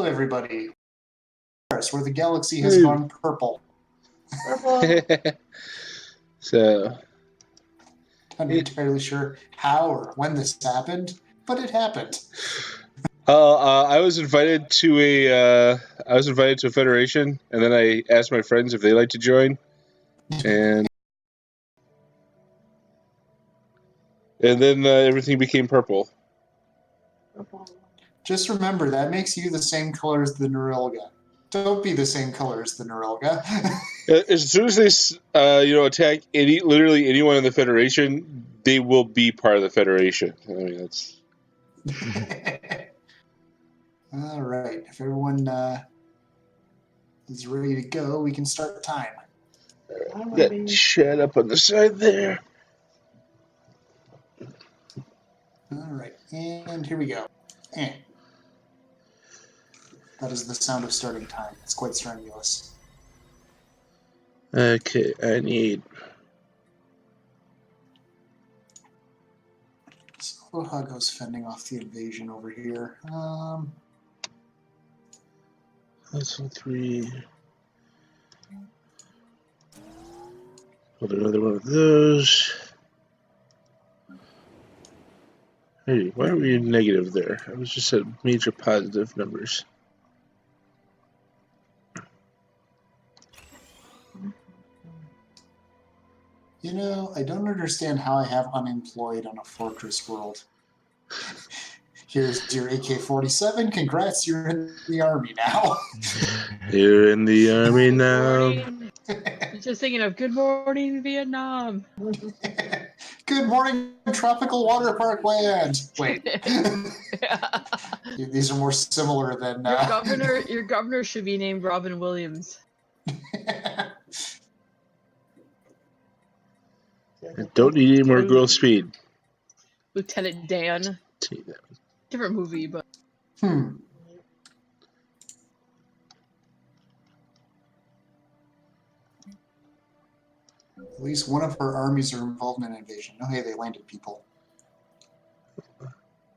everybody. Where the galaxy has gone purple. Purple. So, I'm not entirely sure how or when this happened, but it happened. I was invited to a federation, and then I asked my friends if they like to join, and then everything became purple. Just remember, that makes you the same color as the Nurelga. Don't be the same color as the Nurelga. As soon as they, attack literally anyone in the Federation, they will be part of the Federation. I mean, that's. All right. If everyone is ready to go, we can start time. Got Shad up on the side there. All right, and here we go. That is the sound of starting time. It's quite strenuous. Okay, I need. So how goes fending off the invasion over here? That's 3. Put another one of those. Hey, why are we negative there? I was just at major positive numbers. You know, I don't understand how I have unemployed on a fortress world. Here's your AK-47. Congrats, you're in the army now. You're in the army now. I'm just thinking of Good Morning Vietnam. Good morning, tropical water park land. Wait. These are more similar than... Your governor should be named Robin Williams. I don't need any more growth speed. Lieutenant Dan. Different movie, but... At least one of her armies are involved in an invasion. Oh, hey, they landed people.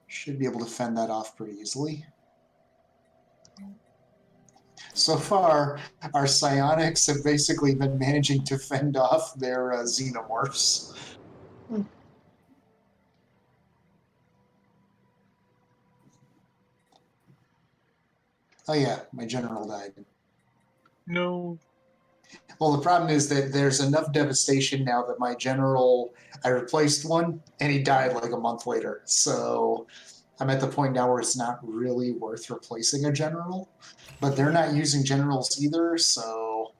Should be able to fend that off pretty easily. So far, our psionics have basically been managing to fend off their xenomorphs. Oh yeah, my general died. No. Well, the problem is that there's enough devastation now that my general, I replaced one, and he died like a month later. So I'm at the point now where it's not really worth replacing a general. But they're not using generals either, so...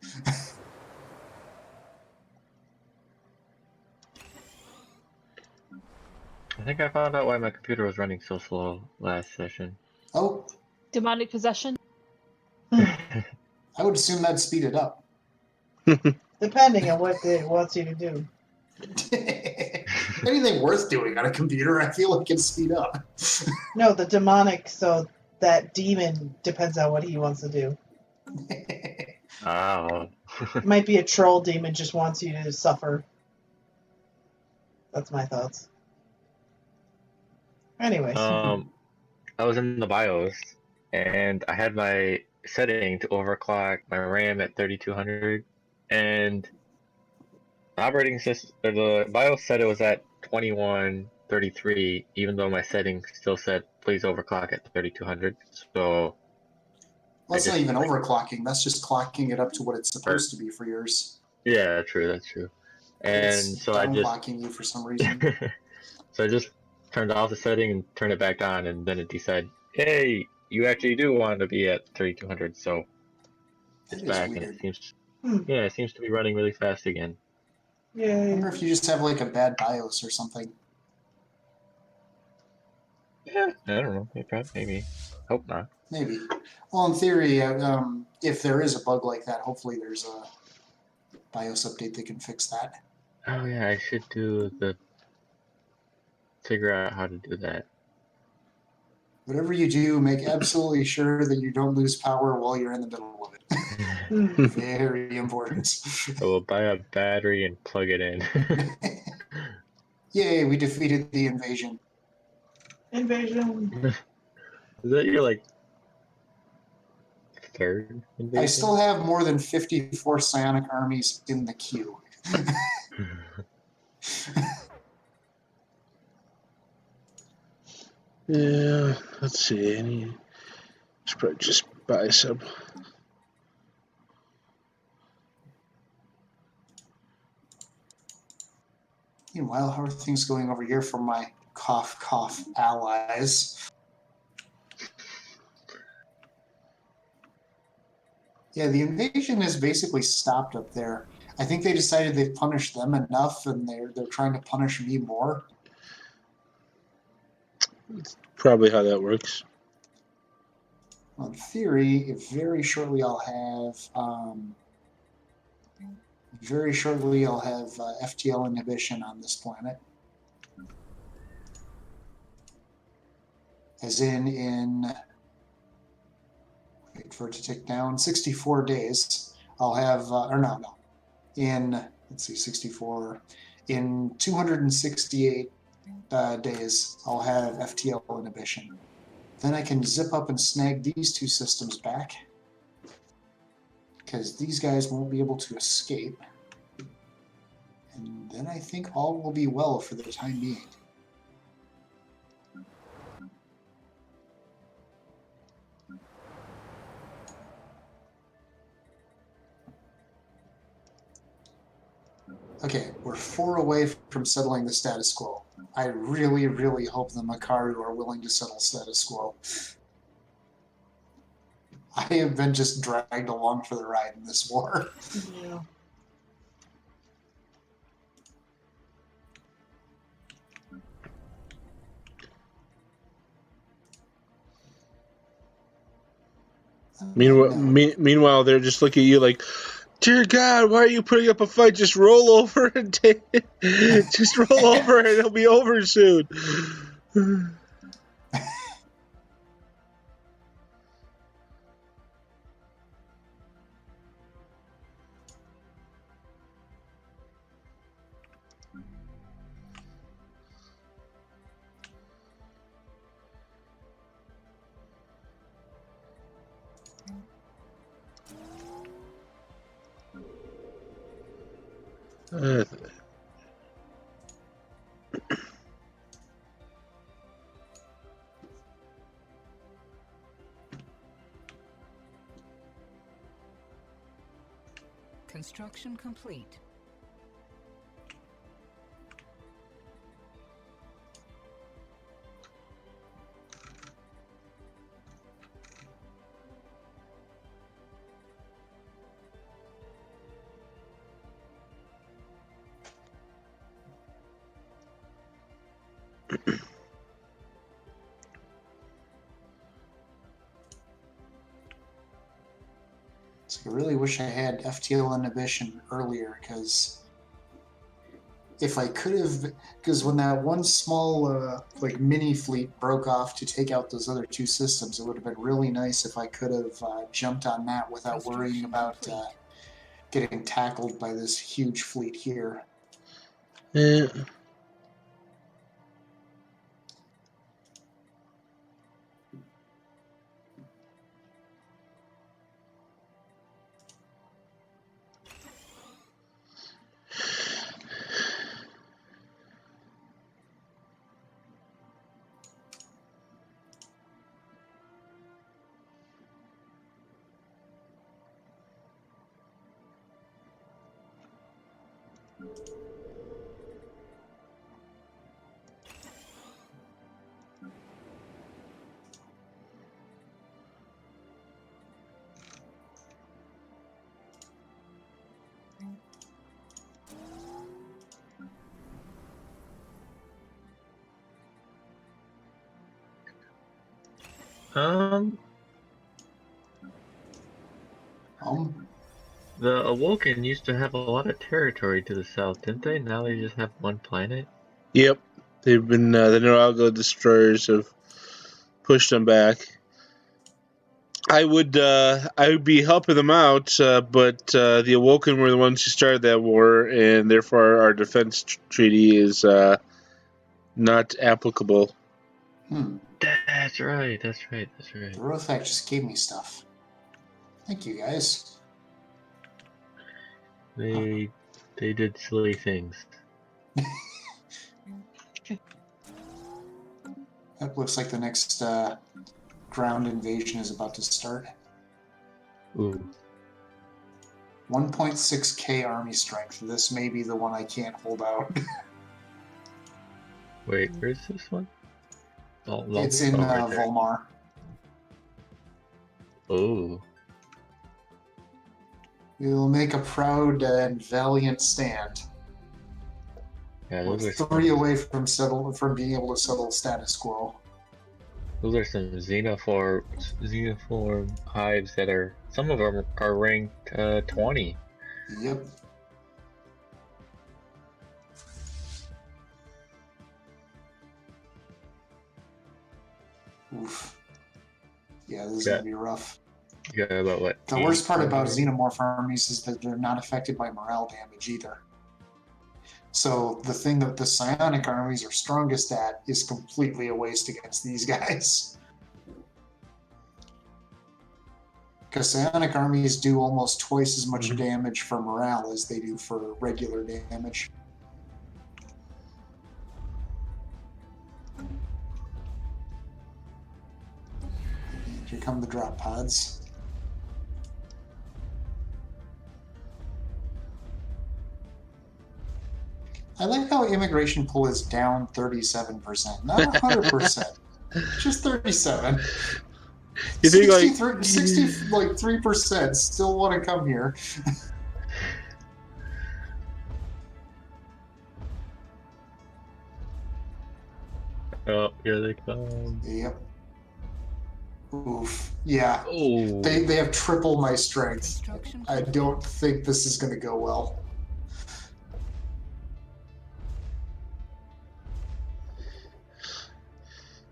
I think I found out why my computer was running so slow last session. Oh. Demonic possession? I would assume that'd speed it up. Depending on what it wants you to do. Anything worth doing on a computer, I feel like can speed up. No, the demonic, so that demon depends on what he wants to do. Oh. It might be a troll demon just wants you to suffer. That's my thoughts. Anyways. I was in the BIOS, and I had my setting to overclock my RAM at 3200, and the operating system, the BIOS said it was at 2133, even though my setting still said please overclock at 3200. So well, that's not even overclocking. That's just clocking it up to what it's supposed to be for yours. Yeah, true. That's true. And it's so I just downblocking you for some reason. So I just turned off the setting and turned it back on, and then it decided, hey, you actually do want to be at 3200, so it's back, weird. And it seems, yeah, it seems to be running really fast again. Yeah. I wonder if you just have like a bad BIOS or something. Yeah, I don't know. Maybe. Hope not. Maybe. Well, in theory, if there is a bug like that, hopefully there's a BIOS update that can fix that. Oh yeah, I should figure out how to do that. Whatever you do, make absolutely sure that you don't lose power while you're in the middle of it. Very important. I will buy a battery and plug it in. Yay, we defeated the invasion. Invasion. Is that your, like, third I invasion. still have more than 54 psionic armies in the queue. Yeah, let's see. Should probably just buy some. Meanwhile, how are things going over here for my cough allies? Yeah, the invasion has basically stopped up there. I think they decided they've punished them enough, and they're trying to punish me more. Probably how that works. Well, in theory, very shortly I'll have FTL inhibition on this planet. As in wait for it to tick down, 64 days, I'll have, let's see, 64, in 268 days, I'll have FTL inhibition. Then I can zip up and snag these two systems back, because these guys won't be able to escape. And then I think all will be well for the time being. Okay, we're 4 away from settling the status quo. I really, really hope the Makaru are willing to settle status quo. I have been just dragged along for the ride in this war. Yeah. Meanwhile, they're just looking at you like, dear God, why are you putting up a fight? Just roll over and take it. Just roll over and it'll be over soon. Construction complete. So I really wish I had FTL inhibition earlier, because if I could have, because when that one small like mini fleet broke off to take out those other two systems, it would have been really nice if I could have jumped on that without worrying about getting tackled by this huge fleet here. Yeah. The Awoken used to have a lot of territory to the south, didn't they? Now they just have one planet. Yep. They've been, the Narago destroyers have pushed them back. I would be helping them out, but the Awoken were the ones who started that war, and therefore our defense treaty is not applicable. That's right. The Rothak just gave me stuff. Thank you, guys. They did silly things. That looks like the next ground invasion is about to start. Ooh. 1.6k army strength. This may be the one I can't hold out. Wait, where's this one? Oh, no. It's in right there. Volmar. Oh. We will make a proud and valiant stand. Yeah, We're those are 3 some, away from being able to settle status quo. those are some xenoform hives that are, some of them are ranked 20. Yep. Oof. Yeah, this is Yeah. gonna be rough. You got about what? The worst part about 800? xenomorph armies is that they're not affected by morale damage either. So the thing that the psionic armies are strongest at is completely a waste against these guys. Because psionic armies do almost twice as much damage for morale as they do for regular damage. Here come the drop pods. I like how immigration pull is down 37%, not 100%, just 37. You think 3% still want to come here. Oh, here they come. Yep. Oof. Yeah. Oh. They have triple my strength. Construction I don't think this is going to go well.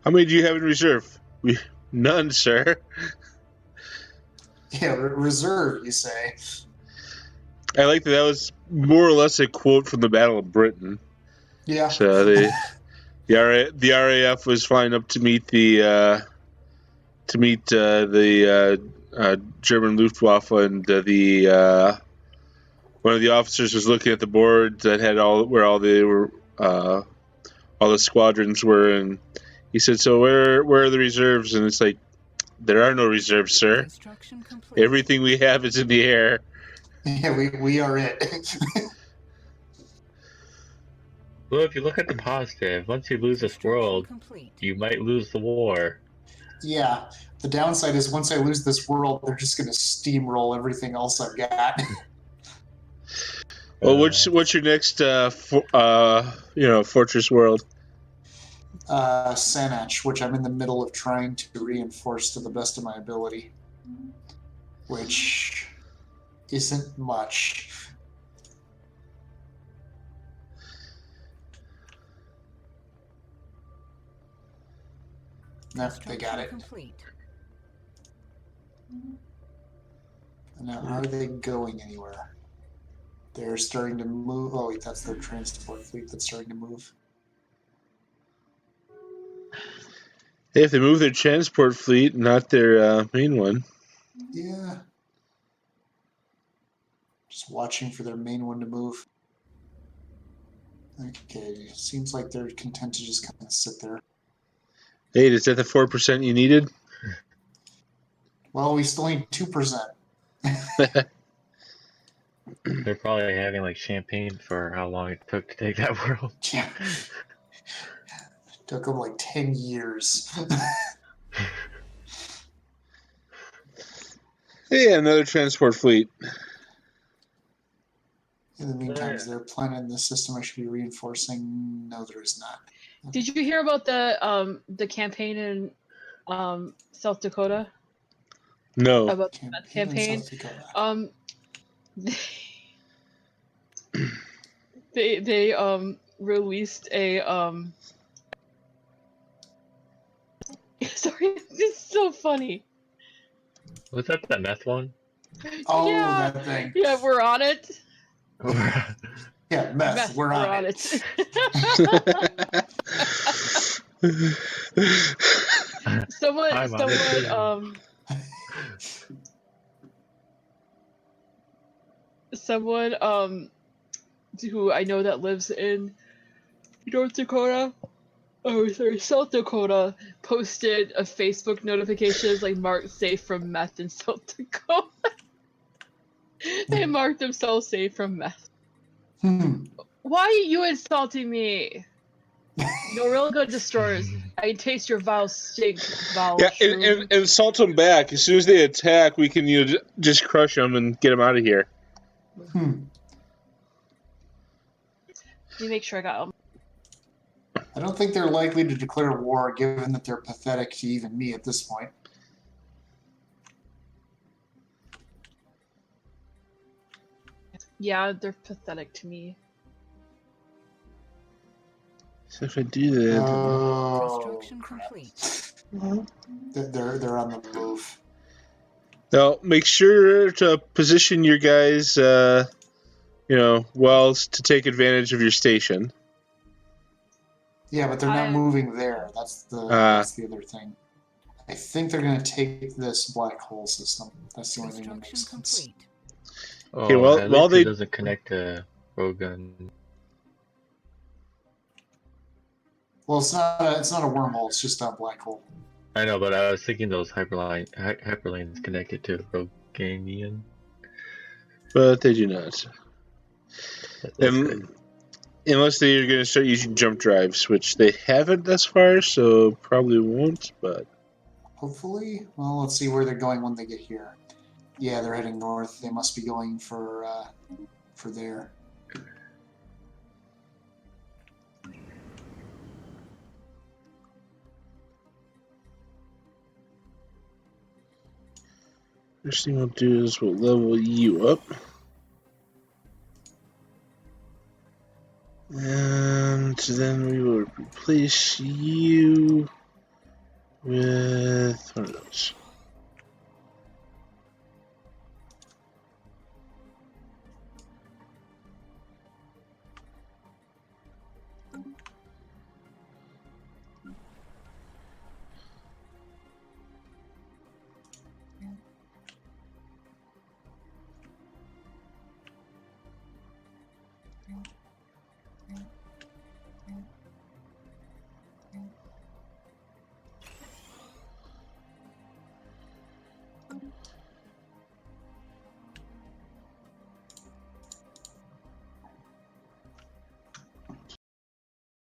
How many do you have in reserve? None, sir. Yeah, reserve, you say. I like that was more or less a quote from the Battle of Britain. Yeah. So the RAF was flying up to meet the German Luftwaffe, and one of the officers was looking at the board that had all the squadrons were, and he said, "So where are the reserves?" And it's like, there are no reserves, sir. Construction complete. Everything we have is in the air. Yeah, we are it. Well, if you look at the positive, once you lose this Construction world, complete. you might lose the war. Yeah. The downside is once I lose this world, they're just going to steamroll everything else I've got. Well, what's your next fortress world? Sanach, which I'm in the middle of trying to reinforce to the best of my ability, which isn't much. No, they got it. Complete. Now, are they going anywhere? They're starting to move. Oh, wait, that's their transport fleet that's starting to move. Hey, if they move their transport fleet, not their main one. Yeah. Just watching for their main one to move. Okay, seems like they're content to just kind of sit there. Hey, is that the 4% you needed? Well, we still need 2%. They're probably having like champagne for how long it took to take that world. Yeah. Took them like 10 years. Hey, another transport fleet. In the meantime, Yeah. is there a planet in the system I should be reinforcing? No, there is not. Did you hear about the campaign in South Dakota? No. About the meth campaign? In South Dakota. They released a sorry, this is so funny. Was that the meth one? Oh, Yeah. that thing. Yeah, we're on it. Yeah, meth. We're on it. Someone I'm on it too. someone who I know that lives in North Dakota, South Dakota, posted a Facebook notifications like marked safe from meth in South Dakota. They marked themselves safe from meth. Why are you insulting me? No real good destroyers. I can taste your vile stink, vile Yeah, shroom. and insult them back. As soon as they attack, we can just crush them and get them out of here. Let me make sure I got them. I don't think they're likely to declare war, given that they're pathetic to even me at this point. Yeah, they're pathetic to me. So if I do that, Construction complete. They're on the move. now make sure to position your guys, well to take advantage of your station. Yeah, but they're not moving there. That's the other thing. I think they're going to take this black hole system. That's the only thing that makes Construction sense. complete. Oh, Okay, well, at while least they- it doesn't connect to Rogan. Well, it's not a wormhole. It's just a black hole. I know, but I was thinking those hyperlanes connected to Roganian. But they do not. That's And good. unless they're going to start using jump drives, which they haven't thus far, so probably won't, but... Hopefully. Well, let's see where they're going when they get here. Yeah, they're heading north. They must be going for there. First thing we'll do is we'll level you up. And then we will replace you with one of those.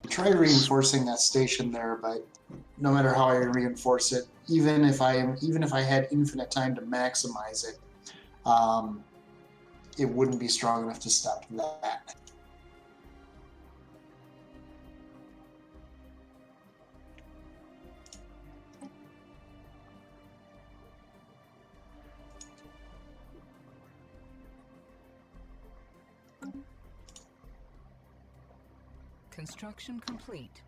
Try reinforcing that station there, but no matter how I reinforce it, even if I had infinite time to maximize it, it wouldn't be strong enough to stop that. Construction complete.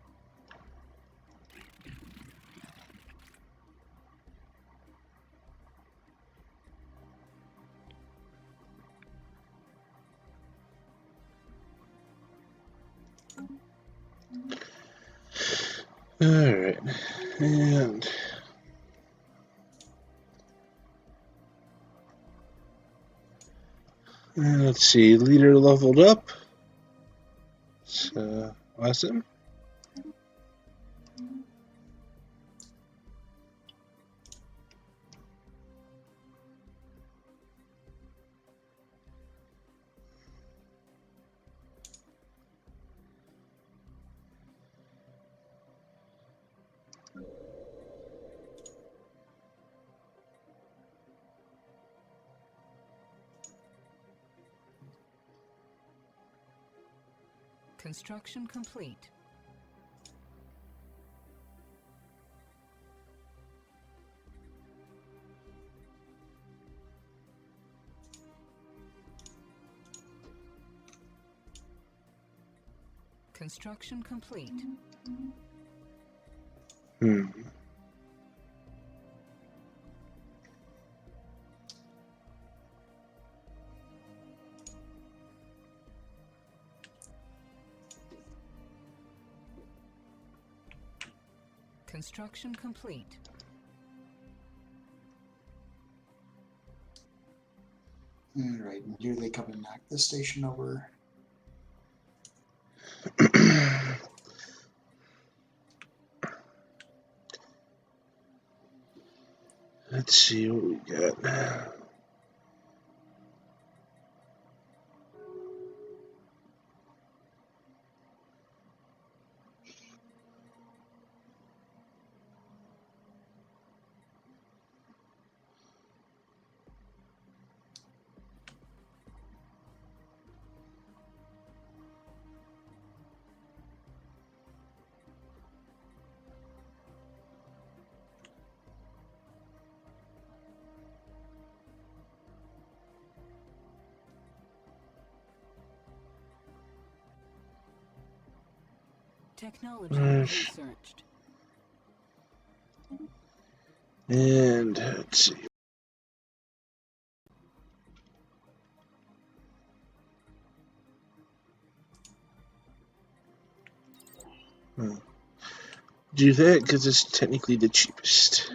Alright. And... let's see, leader leveled up. So, awesome. Construction complete. Construction complete. Construction complete. Alright, and here they come and knock the station over. Let's see what we got. Technology researched. And let's see. Do that because it's technically the cheapest.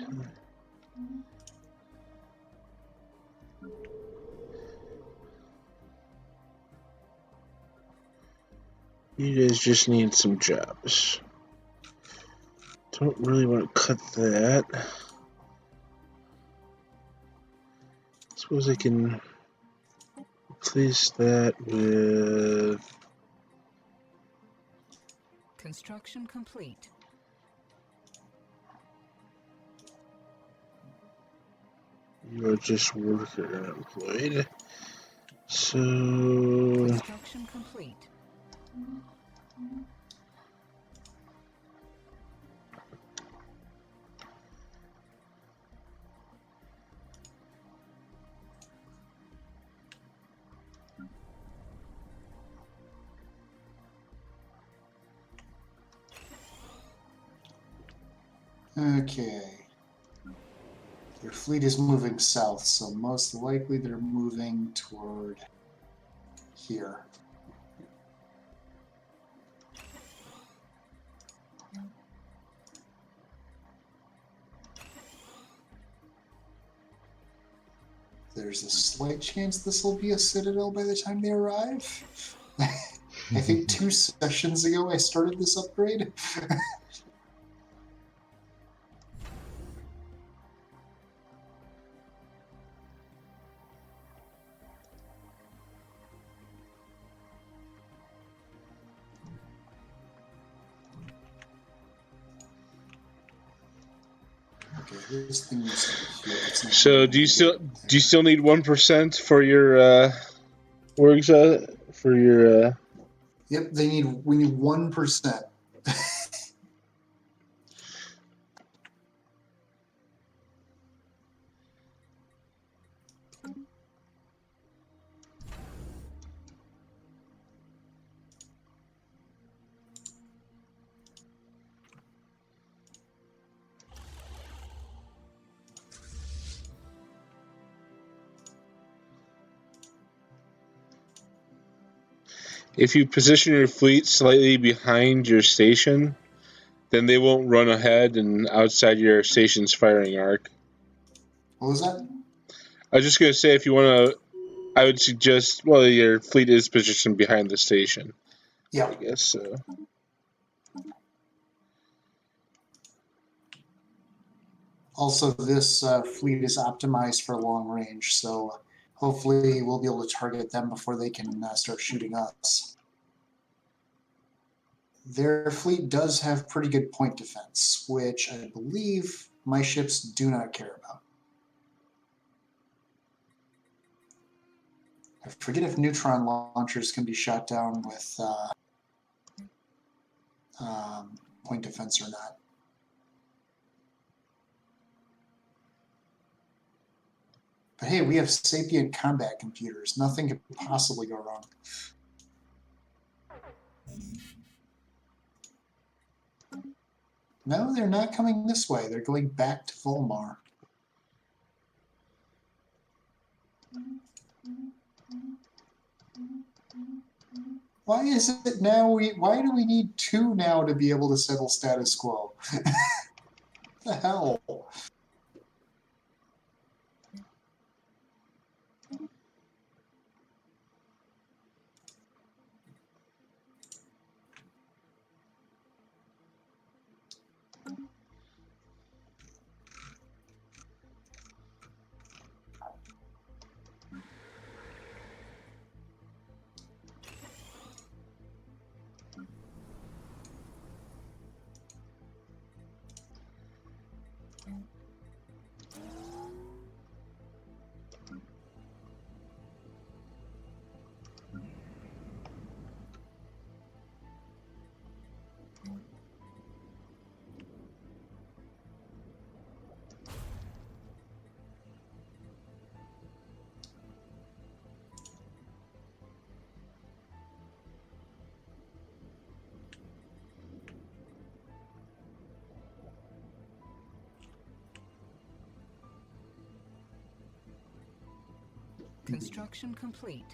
You guys just need some jobs. Don't really want to cut that. Suppose I can replace that with... Construction complete. You're just worker employed. So... Construction complete. Okay. Their fleet is moving south, so most likely they're moving toward here. There's a slight chance this will be a citadel by the time they arrive. I think 2 sessions ago I started this upgrade. Okay, this thing needs to be here. It's not So gonna do you be still good. need 1% for your works for your Yep, we need 1%. if you position your fleet slightly behind your station, then they won't run ahead and outside your station's firing arc. What was that? I was just gonna say if you want to, I would suggest your fleet is positioned behind the station. Yeah. I guess so. Also, this fleet is optimized for long range, so hopefully we'll be able to target them before they can start shooting us. Their fleet does have pretty good point defense, which I believe my ships do not care about. I forget if neutron launchers can be shot down with point defense or not. But hey, we have sapient combat computers. Nothing could possibly go wrong. No, they're not coming this way. They're going back to Volmar. Why is it now why do we need 2 now to be able to settle status quo? What the hell? Construction complete.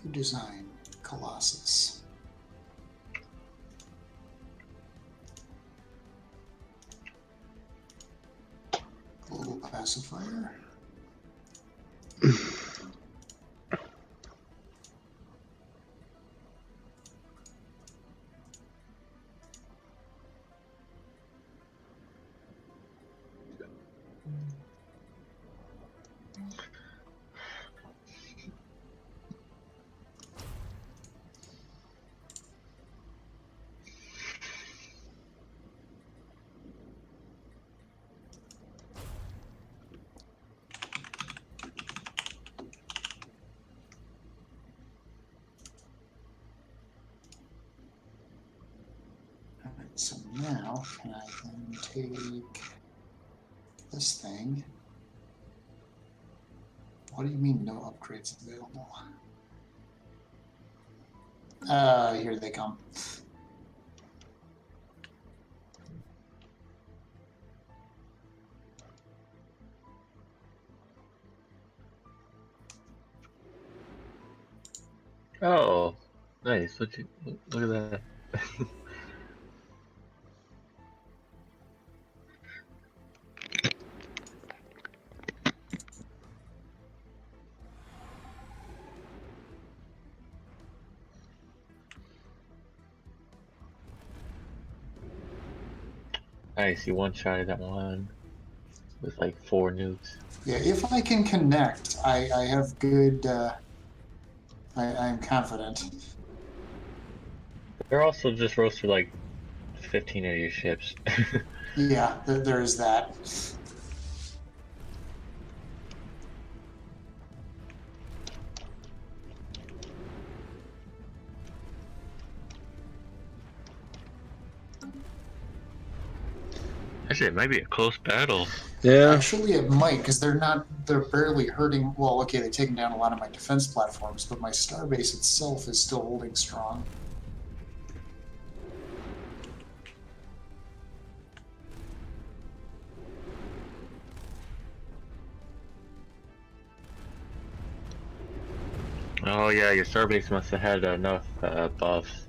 Who designed Colossus? Global pacifier. So now, can I then take this thing? What do you mean no upgrades available? Here they come. Oh, nice. Look at that. Nice, you one-shotted that one with like 4 nukes. Yeah, if I can connect, I have good. I am confident. They're also just roasted like 15 of your ships. Yeah, there is that. Actually, it might be a close battle. Yeah. Actually, it might, because they're barely hurting. Well, okay, they've taken down a lot of my defense platforms, but my starbase itself is still holding strong. Oh yeah, your starbase must have had enough buffs.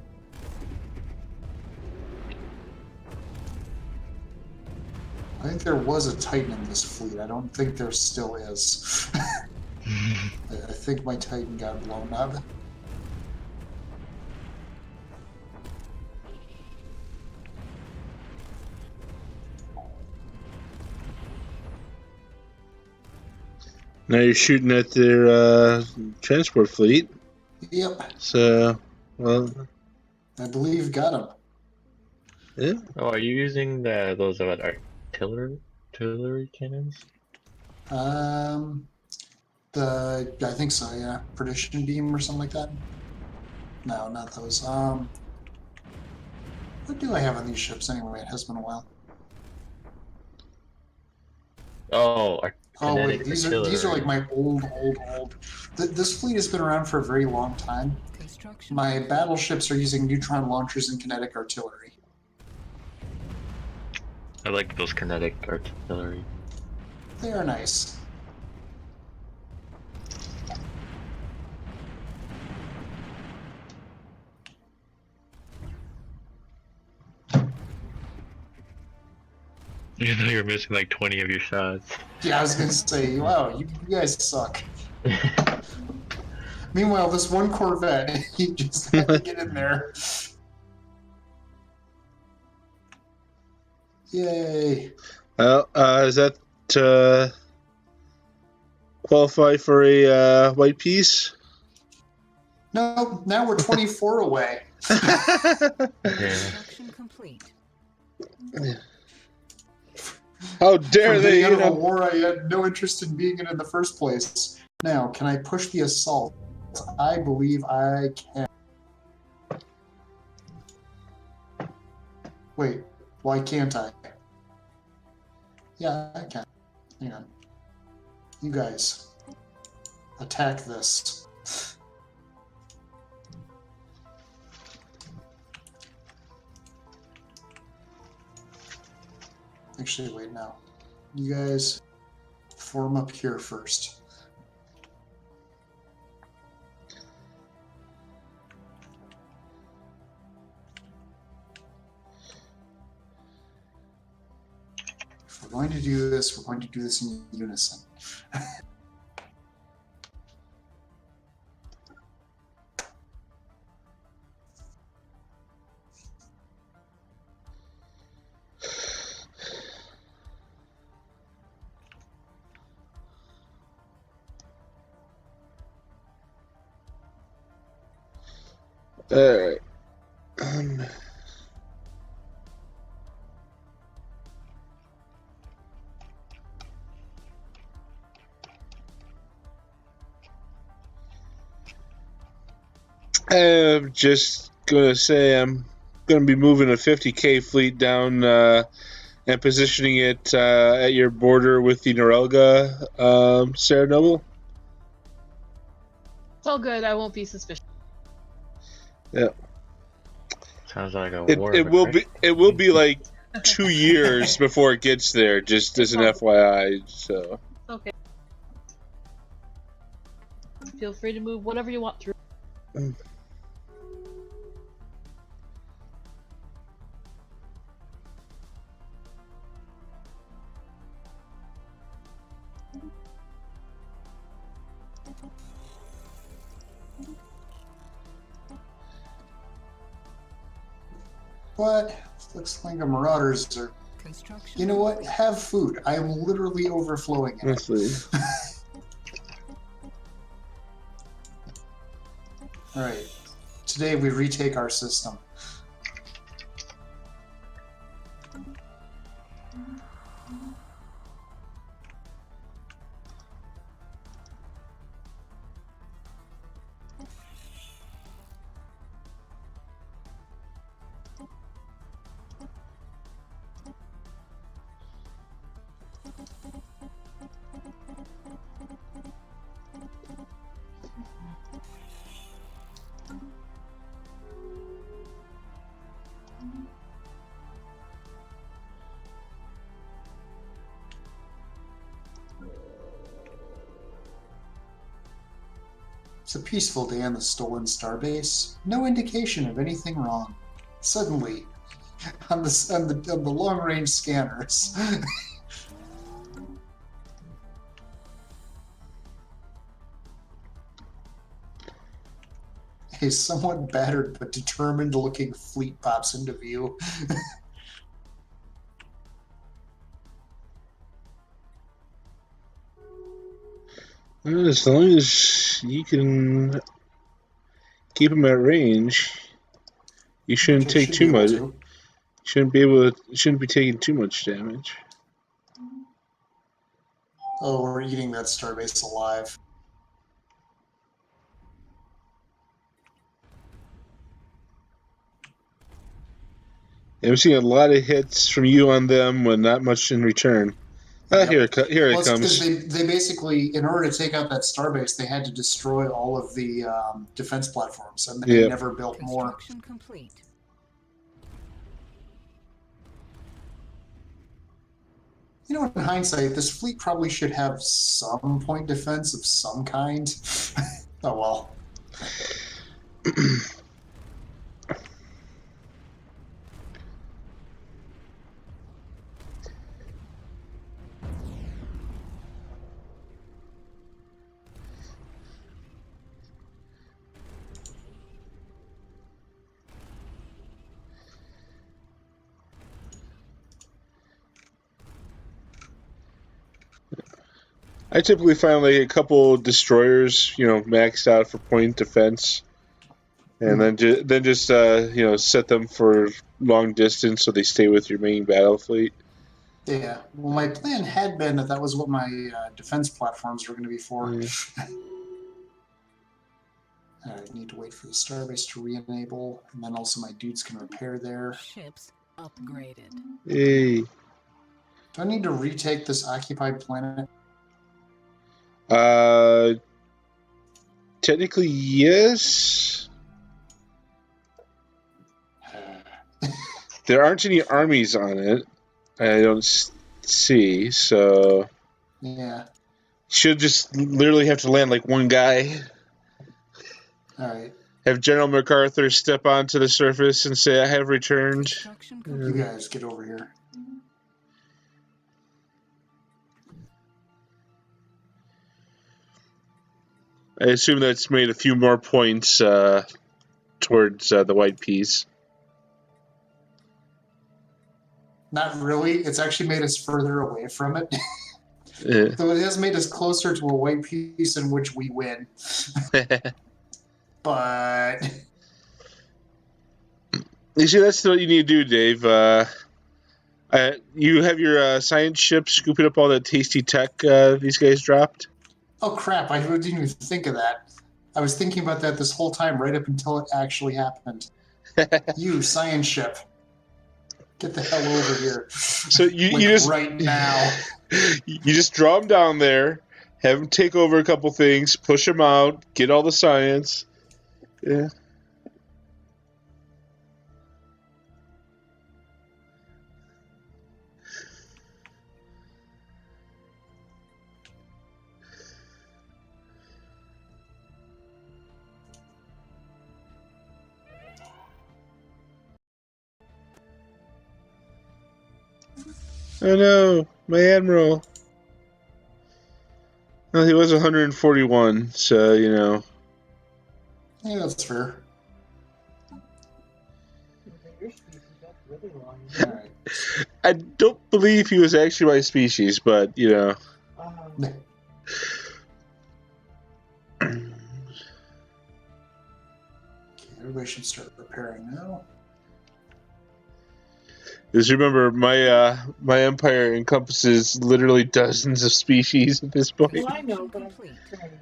I think there was a Titan in this fleet. I don't think there still is. I think my Titan got blown up. Now you're shooting at their transport fleet. Yep, So, well, I believe got him. yeah. Oh, are you using those artillery cannons? I think so, yeah. Perdition beam or something like that. No, not those. What do I have on these ships anyway? It has been a while. Oh, Oh wait, kinetic these artillery. are like my old. This fleet has been around for a very long time. Construction. My battleships are using neutron launchers and kinetic artillery. I like those kinetic artillery. They are nice. You know you're missing like 20 of your shots. Yeah, I was gonna say, wow, you guys suck. Meanwhile, this one Corvette, he just had to get in there. Yay. Well, does that qualify for a white piece? No, now we're 24 away. Construction complete. How dare From they? being out You of a know, war I had no interest in being in the first place. Now, can I push the assault? I believe I can. Wait, why can't I? Yeah, I can. Hang on. You guys, attack this. Actually, wait, no. You guys form up here first. If we're going to do this, we're going to do this in unison. alright. I'm just gonna say I'm gonna be moving a 50K fleet down and positioning it at your border with the Norelga, Sarah Noble. It's all good. I won't be suspicious. Yeah. Sounds like a It war. it will be like 2 years before it gets there, just as an FYI. So Okay. Feel free to move whatever you want through. What? Looks like the Marauders are. Construction. You know what? Have food. I am literally overflowing in it. honestly, Alright. Today we retake our system. It's a peaceful day on the stolen starbase. No indication of anything wrong. Suddenly, on the long-range scanners, a somewhat battered but determined-looking fleet pops into view. as long as you can keep them at range, you shouldn't Okay, take should too be able much. to. Shouldn't be taking too much damage. Oh, we're eating that starbase alive. I'm seeing a lot of hits from you on them, with not much in return. Yep. Here it Well, it's because comes. they basically, in order to take out that starbase, they had to destroy all of the defense platforms, and they Yep. never built more. Construction complete. You know, in hindsight, this fleet probably should have some point defense of some kind. Oh well. I typically find like a couple destroyers, maxed out for point defense, and then just set them for long distance so they stay with your main battle fleet. Yeah. Well, my plan had been that was what my defense platforms were going to be for. Yeah. I need to wait for the starbase to re-enable, and then also my dudes can repair there. Ships upgraded. Yay. Do I need to retake this occupied planet? Technically, yes. There aren't any armies on it. I don't see, so Yeah. should just literally have to land like one guy. All right. Have General MacArthur step onto the surface and say, "I have returned." Construction You complete. guys get over here. I assume that's made a few more points towards the white piece. Not really. It's actually made us further away from it. Yeah. So it has made us closer to a white piece in which we win. But You see, that's what you need to do, Dave. You have your science ship scooping up all that tasty tech these guys dropped. oh crap! I didn't even think of that. I was thinking about that this whole time, right up until it actually happened. You science ship, get the hell over here! So you Like, just right now. You just draw them down there, have them take over a couple things, push them out, get all the science. Yeah. Oh no, my admiral. Well, he was 141, so Yeah, that's fair. Your species, that's really long. All right. I don't believe he was actually my species, but Um, Okay, everybody should start preparing now. Just remember, my empire encompasses literally dozens of species at this point. well, I know, but I'm Complete. saying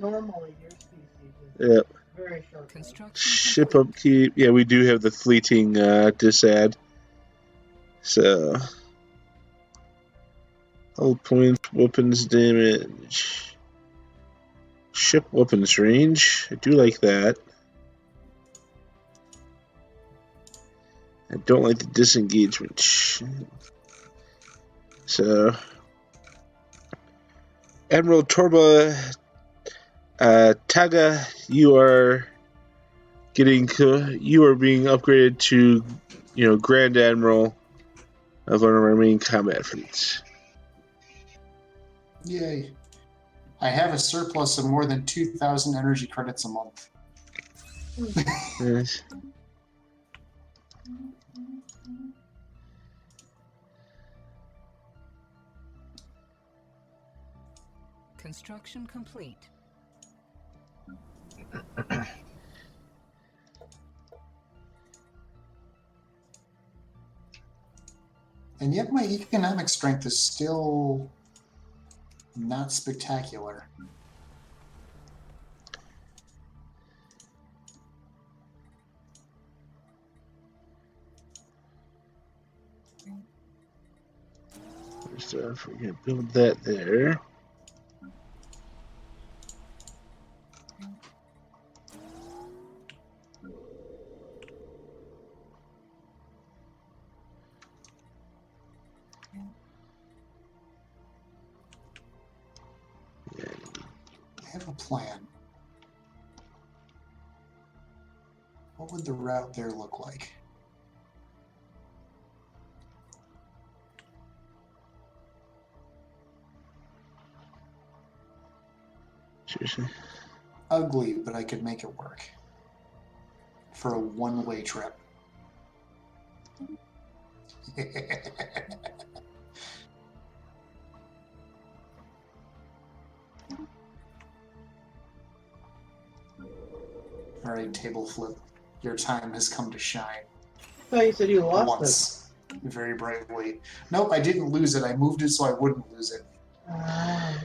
normally your species is Yeah. very short. Construction Ship complete. upkeep. Yeah, we do have the fleeting disad. So, hold points, weapons damage, ship weapons range. I do like that. I don't like the disengagement. So, Admiral Torba Taga, you are being upgraded to, Grand Admiral of one of our main combat fleets. Yay! I have a surplus of more than 2,000 energy credits a month. Yes. Construction complete. And yet my economic strength is still not spectacular. So if we're going to build that there. I have a plan. What would the route there look like? Seriously. Ugly, but I could make it work. For a one-way trip. All right, table flip. Your time has come to shine. I thought you said you lost Once. Very bravely. Nope, I didn't lose it. I moved it so I wouldn't lose it. it. Ah.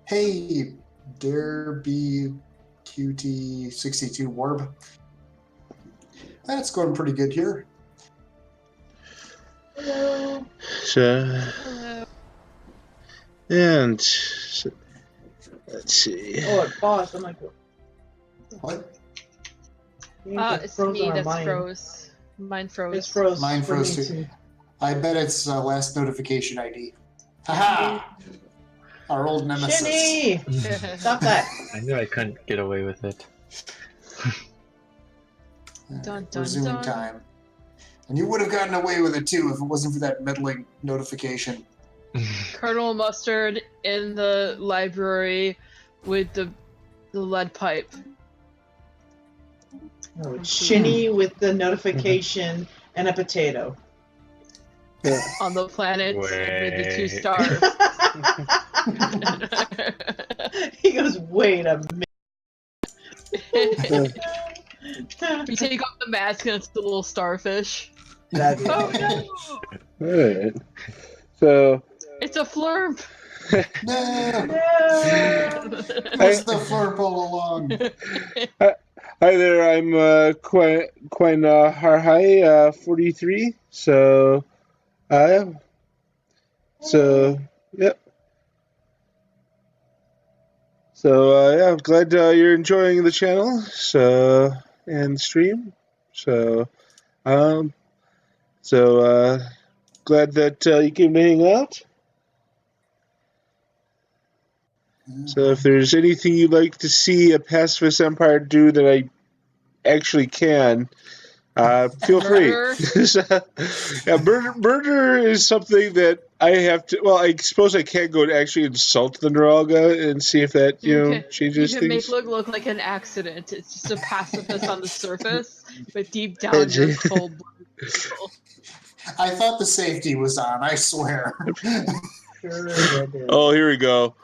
Hey, Derby QT62 Warb. That's going pretty good here. Hello. So, Hello. and so, let's see. Oh, it paused. I'm like, What? It's frozen me on that's mine. froze. Mine froze. It's froze. Mine for me froze too. I bet it's last notification ID. Haha! Our old nemesis. Shinny! Stop that. I knew I couldn't get away with it. Dun, dun, Resuming dun. time. And you would have gotten away with it too if it wasn't for that meddling notification. Colonel Mustard in the library with the lead pipe. No, it's Shinny with the notification and a potato. On the planet with the 2 Wait. stars. He goes, wait a minute. You take off the mask and it's the little starfish. That'd be Oh awesome. no! Alright. So, It's a flurp! No! No! It was the flurp all along. hi there, I'm Quine Harhai, 43. So, yep. So, yeah, I'm glad you're enjoying the channel, so, and stream. So, glad that you came to hang out. So if there's anything you'd like to see a pacifist empire do that I actually can, feel free. Murder? Yeah, murder is something that I have to. Well, I suppose I can go and actually insult the Neuralga and see if that changes you can things. make look like an accident. It's just a pacifist on the surface, but deep down you're cold-blooded people. I thought the safety was on, I swear. Sure it is. Oh, here we go.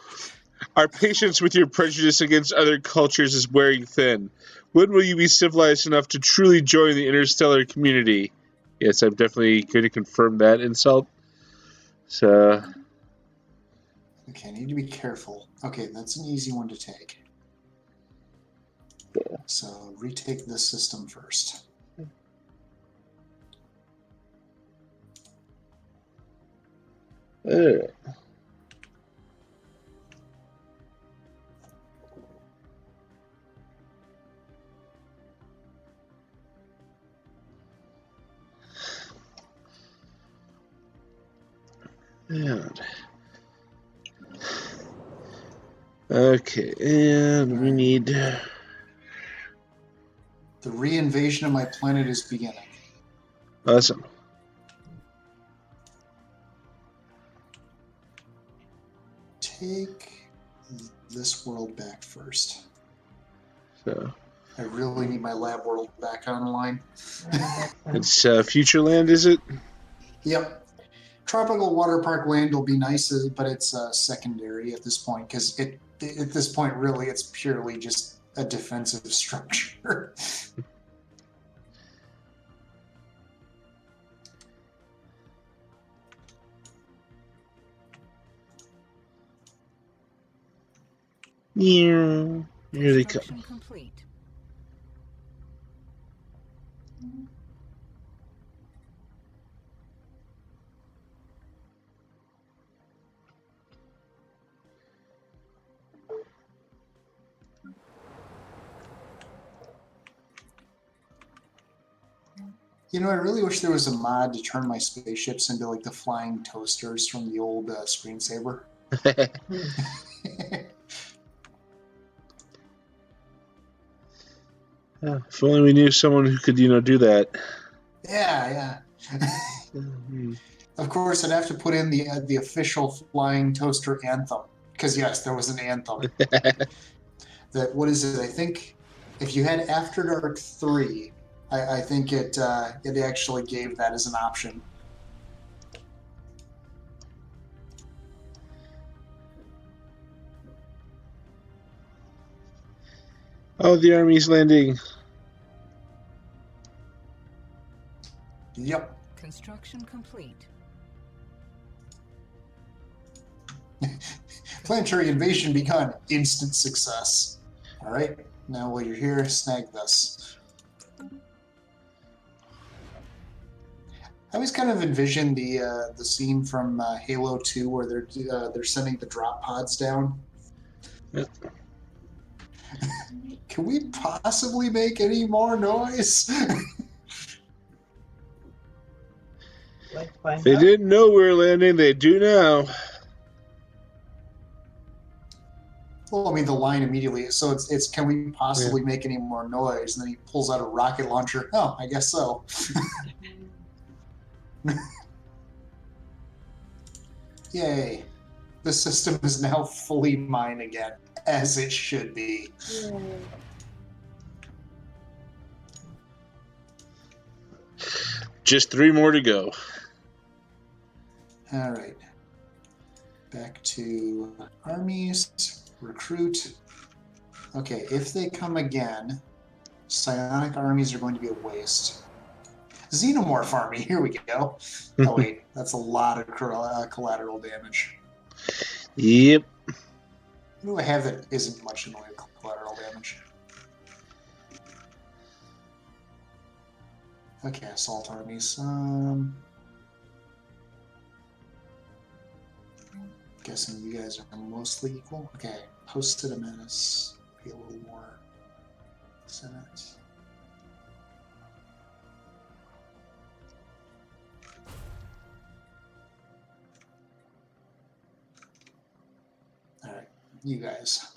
Our patience with your prejudice against other cultures is wearing thin. When will you be civilized enough to truly join the interstellar community? Yes, I'm definitely going to confirm that insult. So, Okay, I need to be careful. Okay, that's an easy one to take. So, retake this system first. and, okay, and we need. The reinvasion of my planet is beginning. Awesome. Take this world back first. So, I really need my lab world back online. it's Futureland, is it? Yep. Tropical water park land will be nice, but it's secondary at this point because at this point, really, it's purely just a defensive structure. Yeah. Here they come. Construction complete. You know, I really wish there was a mod to turn my spaceships into like the flying toasters from the old screensaver. Yeah, if only we knew someone who could, do that. Yeah. Of course, I'd have to put in the official flying toaster anthem because yes, there was an anthem. That what is it? I think if you had After Dark 3, I think it actually gave that as an option. Oh, the army's landing. Yep. Construction complete. Planetary invasion begun. Instant success. All right. Now while you're here, snag this. I always kind of envision the scene from Halo 2 where they're sending the drop pods down. Yep. Can we possibly make any more noise? Like to find They out. didn't know we were landing. They do now. Well, I mean, the line immediately. So it's can we possibly make any more noise? And then he pulls out a rocket launcher. Oh, I guess so. Yay. The system is now fully mine again, as it should be. Just 3 more to go. All right. Back to armies. Recruit. Okay, if they come again, psionic armies are going to be a waste. Xenomorph army, here we go. Oh wait, that's a lot of collateral damage. Yep. What do I have that isn't much in the way of collateral damage? Okay, assault armies. Guessing you guys are mostly equal. Okay, posted a menace. Be a little more Senate. All right, you guys.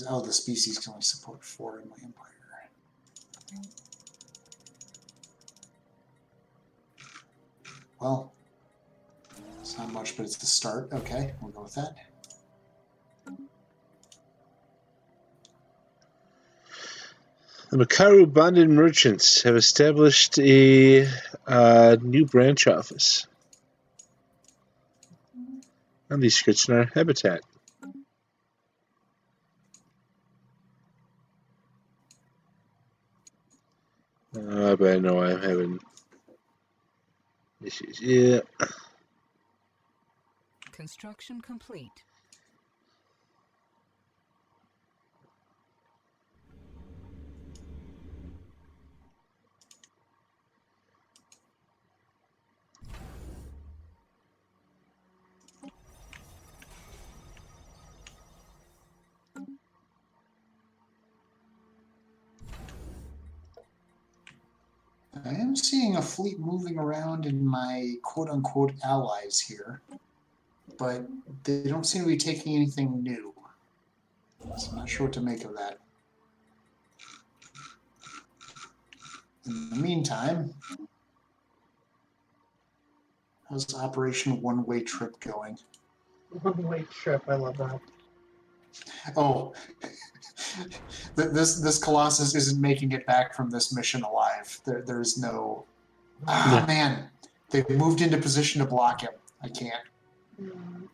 Oh, the species can only support 4 in my empire. Well, it's not much, but it's the start. Okay, we'll go with that. The Makaru bonded merchants have established a new branch office on the Skritchnar habitat. But I know I'm having issues. Yeah. Construction complete. I am seeing a fleet moving around in my quote-unquote allies here, but they don't seem to be taking anything new. So I'm not sure what to make of that. In the meantime, how's Operation One-Way Trip going? One-way trip. I love that. Oh, this Colossus isn't making it back from this mission alive. There's no... Ah, man. They've moved into position to block him. I can't.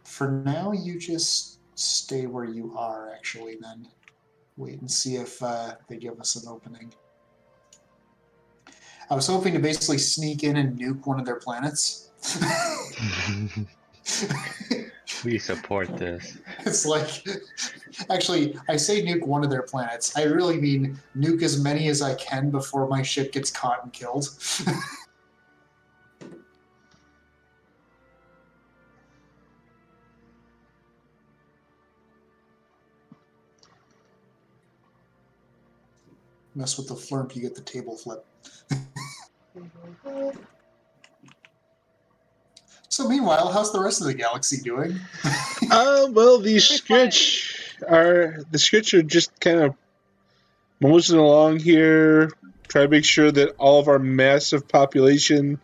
For now, you just stay where you are, actually, then. Wait and see if they give us an opening. I was hoping to basically sneak in and nuke one of their planets. We support this. It's like, actually, I say nuke one of their planets. I really mean nuke as many as I can before my ship gets caught and killed. Mess with the flirp, you get the table flip. So meanwhile, how's the rest of the galaxy doing? Well, the Skritch are just kind of moseying along here, try to make sure that all of our massive population,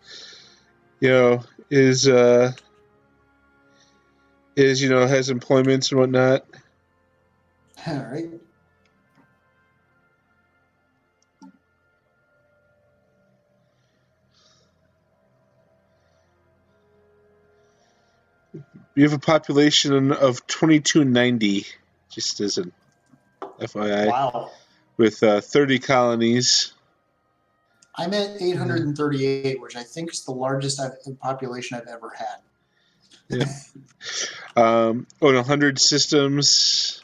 is has employments and whatnot. All right. We have a population of 2290, just as an FYI, Wow. with 30 colonies. I'm at 838, which I think is the largest population I've ever had. Yeah. On 100 systems.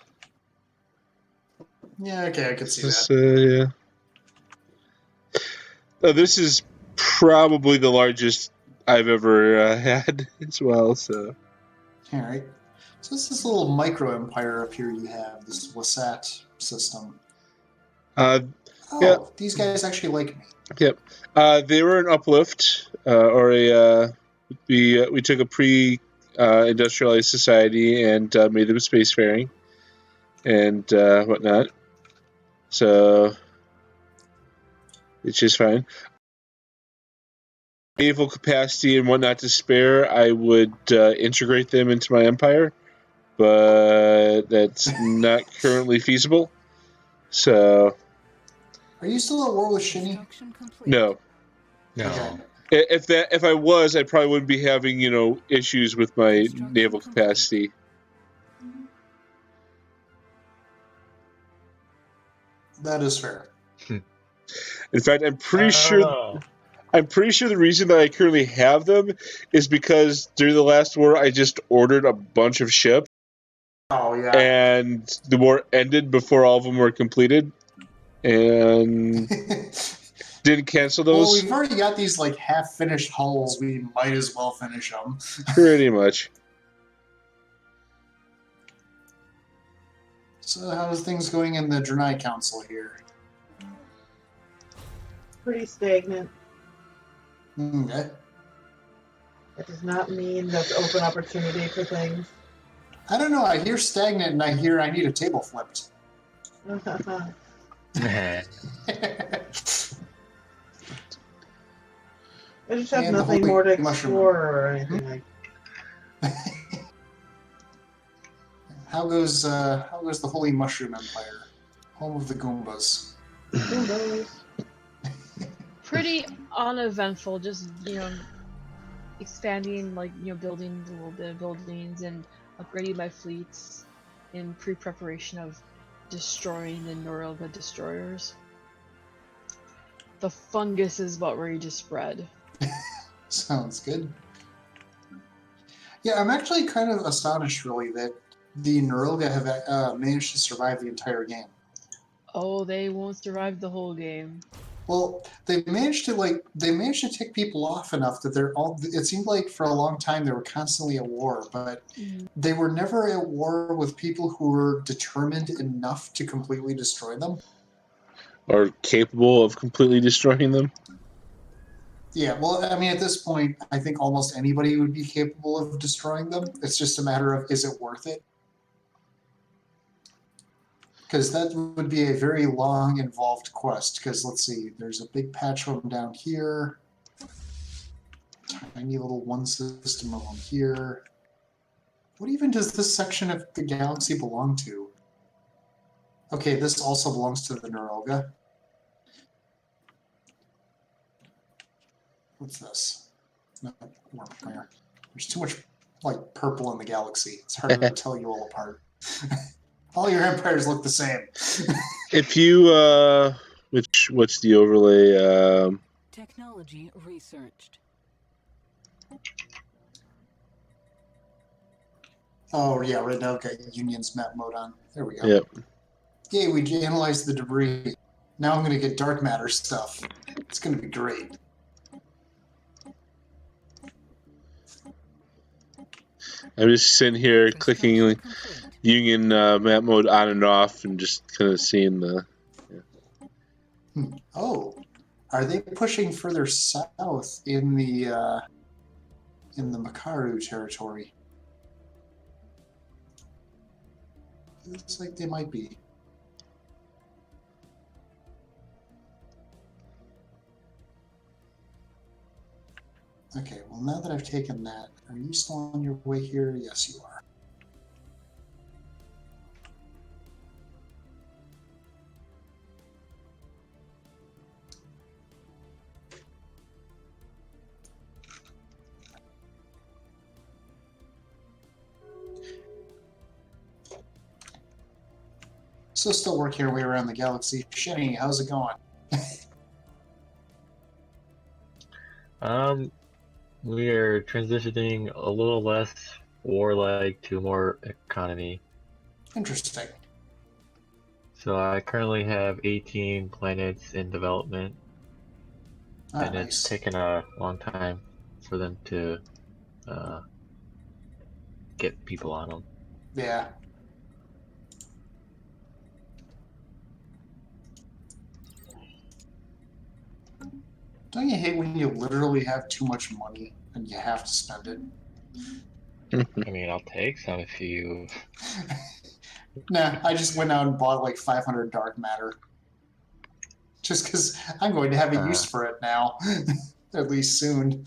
Yeah, okay, I could see that. Yeah. This is probably the largest I've ever had as well. So. All right. So it's this little micro empire up here you have, this Wasat system. Yeah. These guys actually like me. Yep. They were an uplift, we took a pre-industrialized society and made them spacefaring and whatnot. So it's just fine. Naval capacity and whatnot to spare, I would integrate them into my empire, but that's not currently feasible. So. Are you still at war with Shinny? Construction complete. No. No. Okay. If I was, I probably wouldn't be having issues with my naval capacity. That is fair. In fact, I'm pretty sure the reason that I currently have them is because during the last war, I just ordered a bunch of ships. Oh, yeah. And the war ended before all of them were completed, and didn't cancel those. Well, we've already got these like half-finished hulls. We might as well finish them. Pretty much. So how's things going in the Draenei Council here? Pretty stagnant. Okay. That does not mean there's open opportunity for things. I don't know. I hear stagnant, and I hear I need a table flipped. I just have And the nothing holy more to mushroom. explore or anything like. How goes the Holy Mushroom Empire, home of the Goombas? Who knows? Pretty uneventful, just expanding, building a little bit of buildings and upgrading my fleets in pre-preparation of destroying the Norilga destroyers. The fungus is about ready to spread. Sounds good. Yeah, I'm actually kind of astonished, really, that the Norilga have managed to survive the entire game. Oh, they won't survive the whole game. Well, they managed to tick people off enough that it seemed like for a long time they were constantly at war, but they were never at war with people who were determined enough to completely destroy them. Or capable of completely destroying them. Yeah, well, I mean, at this point, I think almost anybody would be capable of destroying them. It's just a matter of, is it worth it? Because that would be a very long, involved quest. Because, let's see, there's a big patch of them down here. Tiny little one system of them here. What even does this section of the galaxy belong to? Okay, this also belongs to the Norilga. What's this? No, more player. There's too much, purple in the galaxy. It's hard to tell you all apart. All your empires look the same. If you, what's the overlay? Technology researched. Oh, yeah, right now I've got Union's map mode on. There we go. Yep. Yay, we analyzed the debris. Now I'm going to get dark matter stuff. It's going to be great. I'm just sitting here clicking Construction complete. Union map mode on and off and just kind of seeing the. Oh, are they pushing further south in the Makaru territory? Looks like they might be. Okay, well now that I've taken that, are you still on your way here? Yes, you are. So still working our way around the galaxy. Shenny, how's it going? We are transitioning a little less warlike to more economy. Interesting. So I currently have 18 planets in development, Ah, and it's nice. taken a long time for them to get people on them. Yeah. Don't you hate when you literally have too much money and you have to spend it? I mean, I'll take some if you. Nah, I just went out and bought like 500 dark matter. Just because I'm going to have a use for it now. At least soon.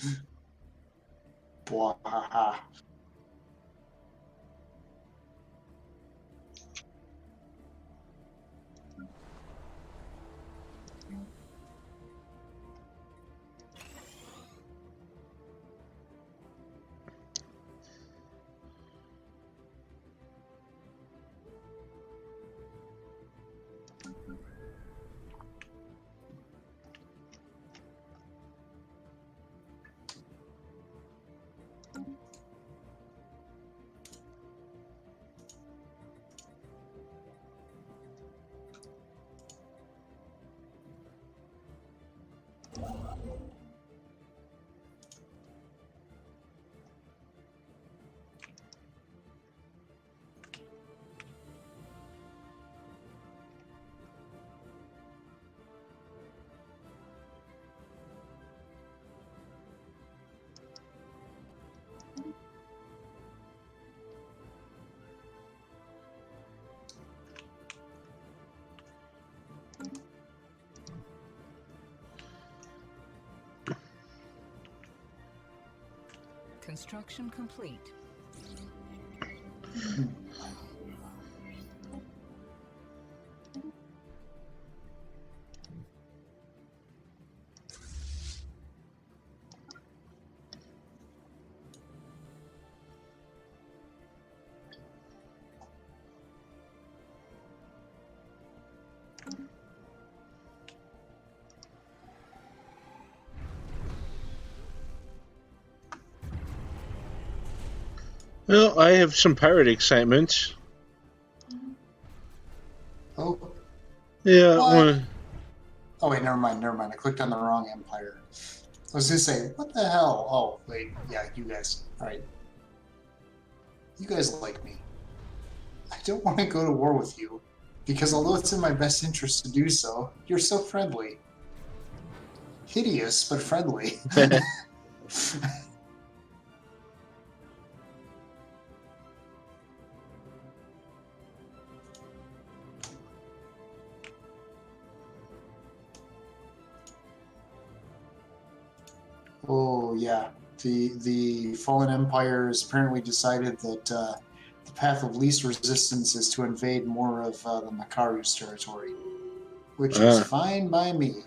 Bwahaha. Construction complete. Well, I have some pirate excitement. Oh. Yeah, What? Oh, wait, never mind. I clicked on the wrong empire. I was going to say, what the hell? Oh, wait. Yeah, you guys. Alright. You guys like me. I don't want to go to war with you. Because although it's in my best interest to do so, you're so friendly. Hideous, but friendly. Oh yeah, the Fallen Empires apparently decided that the path of least resistance is to invade more of the Makaru's territory, which is fine by me.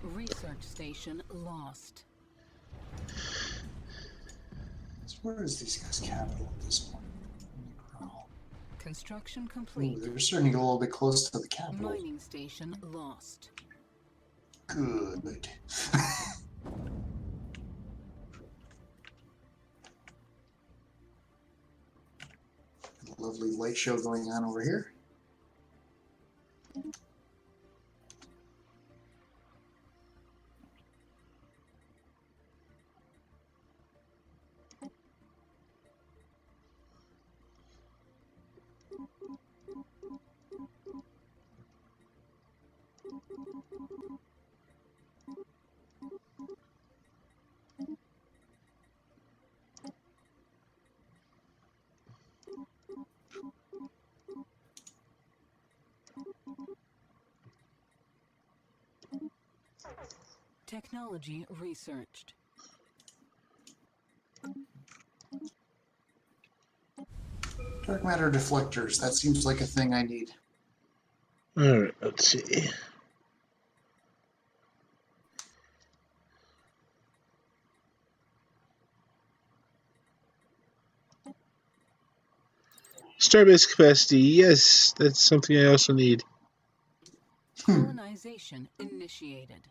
Research station lost. So where is these guys' capital at this point? Construction Ooh, complete. they're starting to get a little bit close to the capital. Mining station lost. Good. Lovely light show going on over here. Technology researched. Dark matter deflectors. That seems like a thing I need. Alright, let's see. Starbase capacity, yes, that's something I also need. Colonization initiated.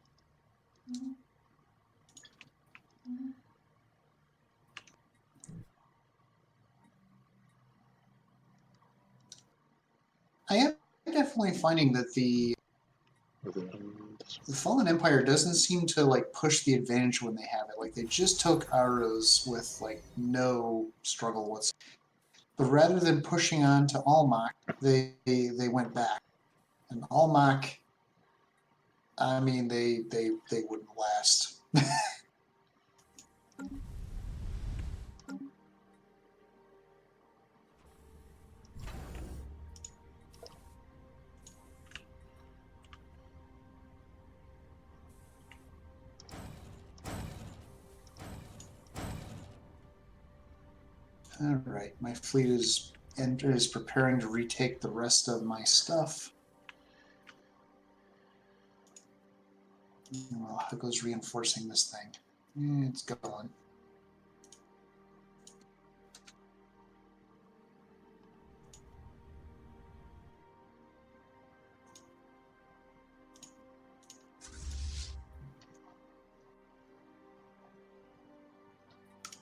I am definitely finding that the Fallen Empire doesn't seem to like push the advantage when they have it. Like they just took Aros with like no struggle whatsoever. But rather than pushing on to Almach, they went back. And Almach, I mean, they wouldn't last. All right, my fleet is preparing to retake the rest of my stuff. Well, how goes reinforcing this thing? It's going.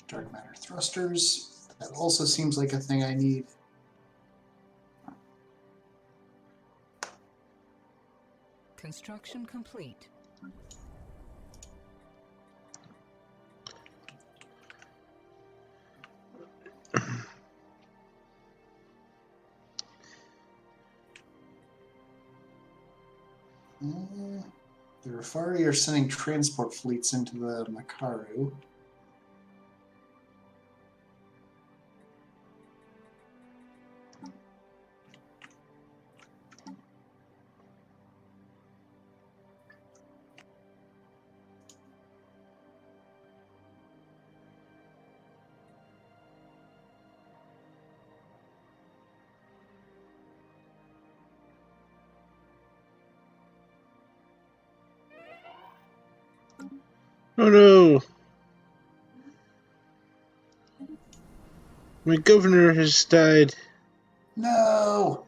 Dark matter thrusters. That also seems like a thing I need. Construction complete. The Rafari are sending transport fleets into the Makaru. Oh no! My governor has died. No!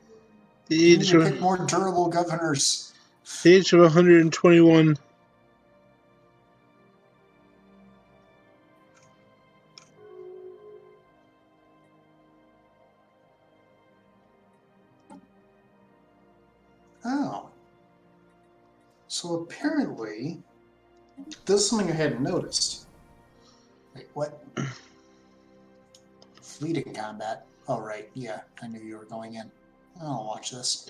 The You need age to of, pick more durable governors. the age of 121. Oh. So apparently, this is something I hadn't noticed. Wait, what? Fleeting combat. Oh, right. Yeah, I knew you were going in. I'll watch this.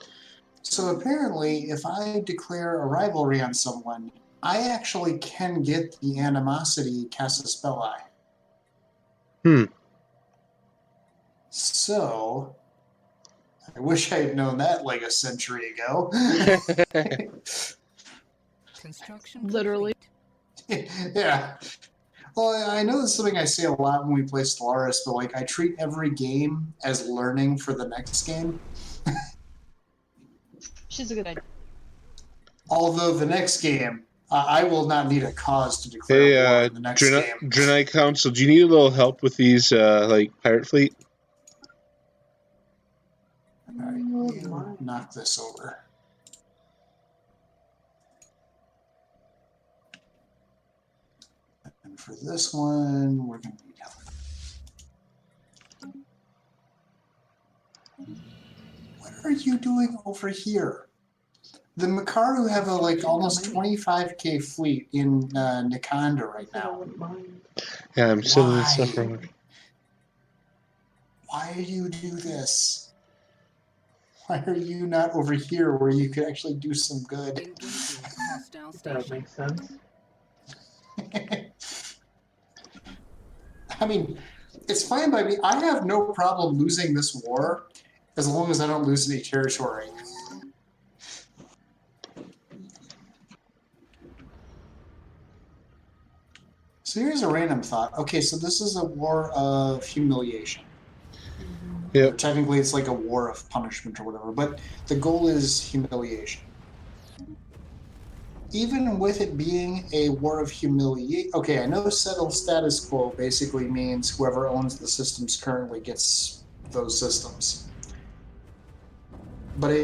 So apparently, if I declare a rivalry on someone, I actually can get the animosity Casus Belli. So, I wish I had known that like a century ago. Construction Literally. complete. Yeah. Well, I know this is something I say a lot when we play Stellaris, but like I treat every game as learning for the next game. She's a good idea. Although the next game, I will not need a cause to declare war Hey, in the next game. Draenei Council, do you need a little help with these, like, pirate fleet? All right, you knock this over. And for this one, we're going to need help. What are you doing over here? The Makaru have a like almost 25k fleet in Nikanda right I now. wouldn't mind. Yeah, I'm sending Why? this stuff over. Why do you do this? Why are you not over here where you could actually do some good? Engaging hostile That station. makes sense. I mean, it's fine by me. I have no problem losing this war as long as I don't lose any territory. So here's a random thought. Okay, so this is a war of humiliation. Or Yep. technically, it's like a war of punishment or whatever, but the goal is humiliation. Even with it being a war of humiliation, okay, I know settle status quo basically means whoever owns the systems currently gets those systems. But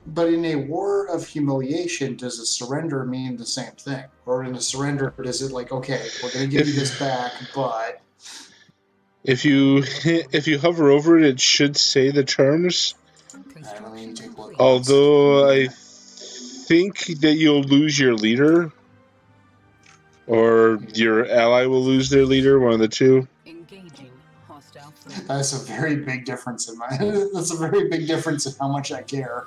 but in a war of humiliation, does a surrender mean the same thing? Or in a surrender, does it like, okay, we're going to give you this back, but If you hover over it, it should say the terms. Alright, let me take a look. Although I think that you'll lose your leader, or your ally will lose their leader, one of the two. Engaging hostile threat. That's a very big difference in my. That's a very big difference in how much I care.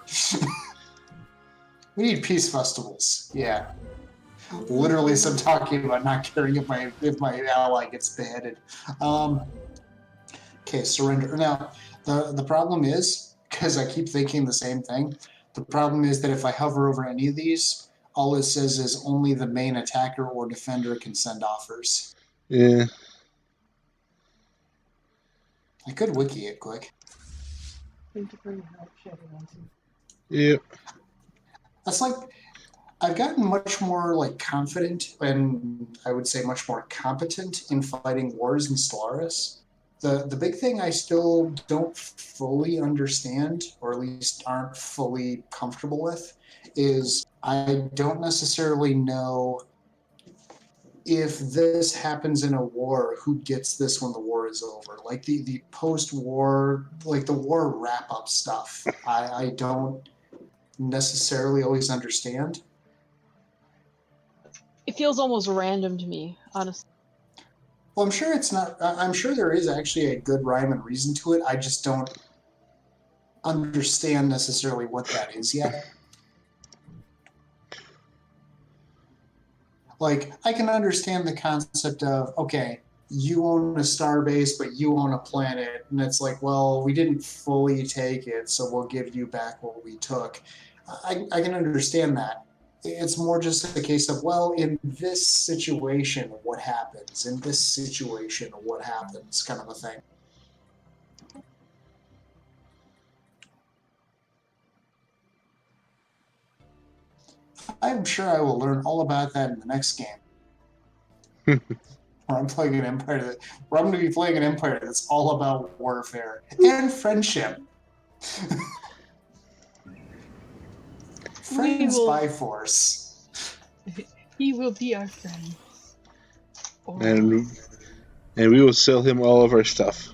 We need peace festivals. Yeah, literally, some talking about not caring if my ally gets beheaded. Okay, surrender. Now, the problem is, because I keep thinking the same thing. The problem is that if I hover over any of these, all it says is only the main attacker or defender can send offers. Yeah. I could wiki it quick. Thank you for your help, ShadowDancer. Yep. That's like, I've gotten much more like confident and I would say much more competent in fighting wars in Stellaris. The big thing I still don't fully understand, or at least aren't fully comfortable with, is I don't necessarily know if this happens in a war, who gets this when the war is over. Like the post-war, like the war wrap-up stuff, I don't necessarily always understand. It feels almost random to me, honestly. Well, I'm sure it's not. I'm sure there is actually a good rhyme and reason to it. I just don't understand necessarily what that is yet. Like, I can understand the concept of, okay, you own a star base, but you own a planet, and it's like, well, we didn't fully take it, so we'll give you back what we took. I can understand that. It's more just a case of, well, in this situation, what happens? In this situation, what happens? Kind of a thing. I'm sure I will learn all about that in the next game. Where I'm playing an empire where I'm going to be playing an empire that's all about warfare and friendship. Friends by force. He will be our friend. Or And we will sell him all of our stuff.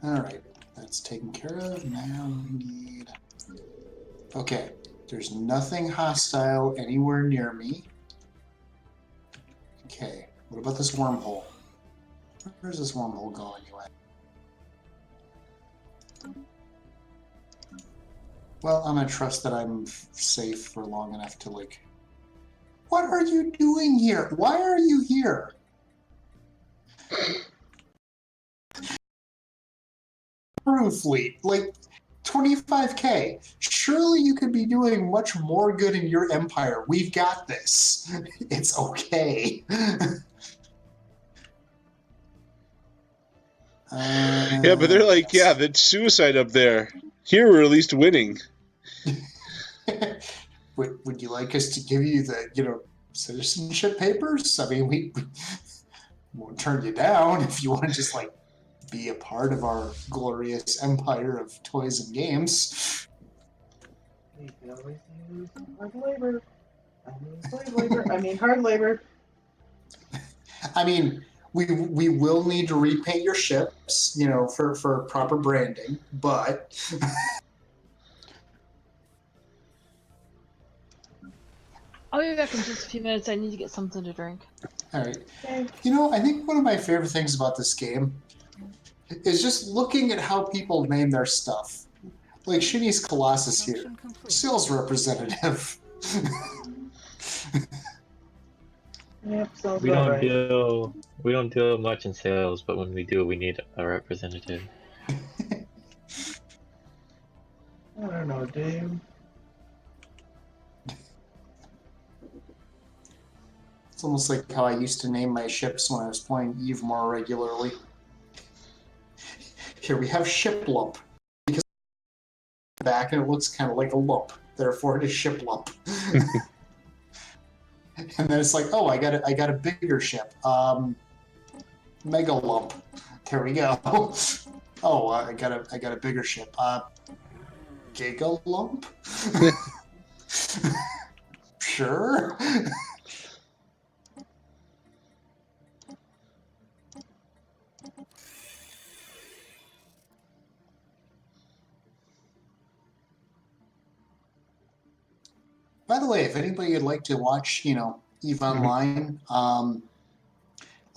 Alright, that's taken care of. Now we need... Okay, there's nothing hostile anywhere near me. Okay, what about this wormhole? Where's this wormhole going anyway? Well, I'm gonna trust that I'm safe for long enough to, like... What are you doing here? Why are you here? Crew fleet, like 25k. Surely you could be doing much more good in your empire. We've got this. It's okay. Yeah, but they're like, yes. yeah, that's suicide up there. Here we're at least winning. Would you like us to give you the, citizenship papers? I mean, we won't turn you down if you want to just, like, be a part of our glorious empire of toys and games. You can always use hard labor. I mean slave labor. I mean hard labor. I mean, we will need to repaint your ships, for proper branding, but I'll be back in just a few minutes. I need to get something to drink. all right. Okay. I think one of my favorite things about this game is just looking at how people name their stuff. Like Shinny's Colossus here, Construction complete. sales representative. Yep, sounds We about don't right. deal we don't deal much in sales, but when we do, we need a representative. I don't know, dude. It's almost like how I used to name my ships when I was playing EVE more regularly. Here we have ship lump because back and it looks kind of like a lump, therefore it is ship lump. And then it's like, oh, I got a bigger ship, mega lump. There we go. Oh, I got a bigger ship, giga lump. Sure. By the way, if anybody would like to watch, EVE Online,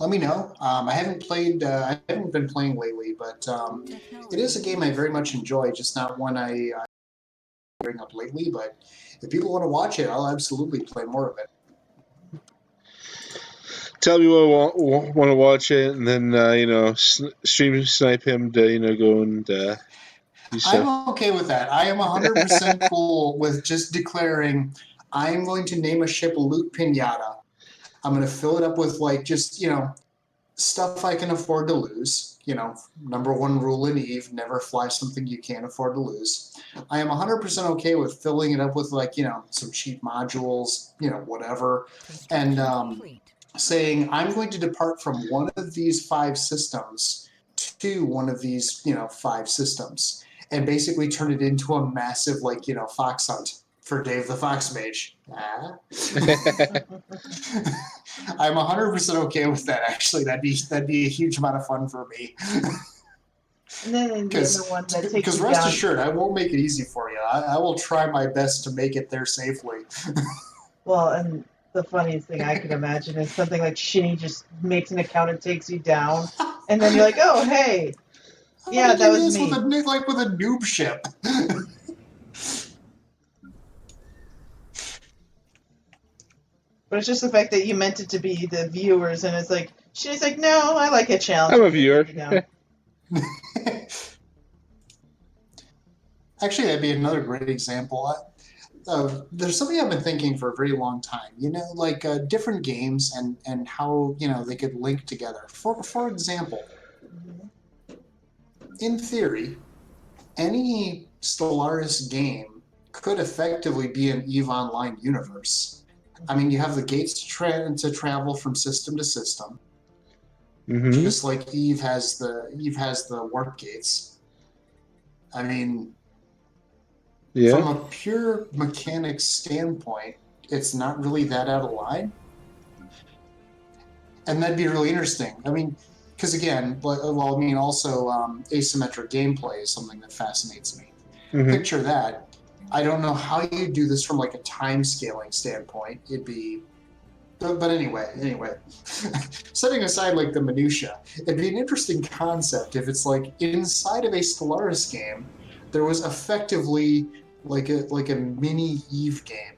let me know. I haven't played. I haven't been playing lately, but it is a game I very much enjoy. Just not one I bring up lately. But if people want to watch it, I'll absolutely play more of it. Tell me when want to watch it, and then stream snipe him to go and do stuff. I'm okay with that. I am 100% cool with just declaring I'm going to name a ship Loot Pinata. I'm going to fill it up with stuff I can afford to lose. Number one rule in EVE, never fly something you can't afford to lose. I am 100% okay with filling it up with some cheap modules, whatever. And saying I'm going to depart from one of these 5 systems to one of these, 5 systems. And basically turn it into a massive, fox hunt for Dave the FoxMage. I'm 100% okay with that, actually. That'd be a huge amount of fun for me. And then the other one that takes Because you rest down. assured, I won't make it easy for you. I will try my best to make it there safely. Well, and the funniest thing I could imagine is something like Shinny just makes an account and takes you down, and then you're like, oh, hey. Yeah, that was me. With a noob ship. But it's just the fact that you meant it to be the viewers, and it's like, she's like, no, I like a challenge. I'm a viewer. Actually, that'd be another great example. There's something I've been thinking for a very long time. Different games and how they could link together. For example, in theory, any Stellaris game could effectively be an EVE Online universe. I mean, you have the gates to travel from system to system, just like EVE has the warp gates. I mean, from a pure mechanics standpoint, it's not really that out of line, and that'd be really interesting. I mean, because again, also asymmetric gameplay is something that fascinates me. Picture that. I don't know how you do this from a time scaling standpoint. It'd be, but anyway, setting aside the minutia, it'd be an interesting concept if it's inside of a Stellaris game, there was effectively a mini EVE game.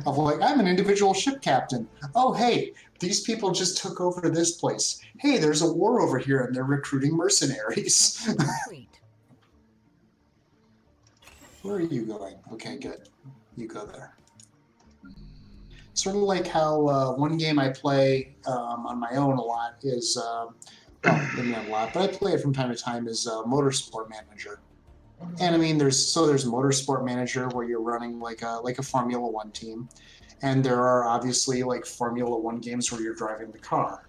Of I'm an individual ship captain. Oh, hey, these people just took over this place. Hey, there's a war over here and they're recruiting mercenaries. Where are you going? Okay, good. You go there. Sort of like how one game I play on my own a lot is, maybe not a lot, but I play it from time to time, is Motorsport Manager. And I mean, there's Motorsport Manager where you're running like a Formula One team, and there are obviously Formula One games where you're driving the car.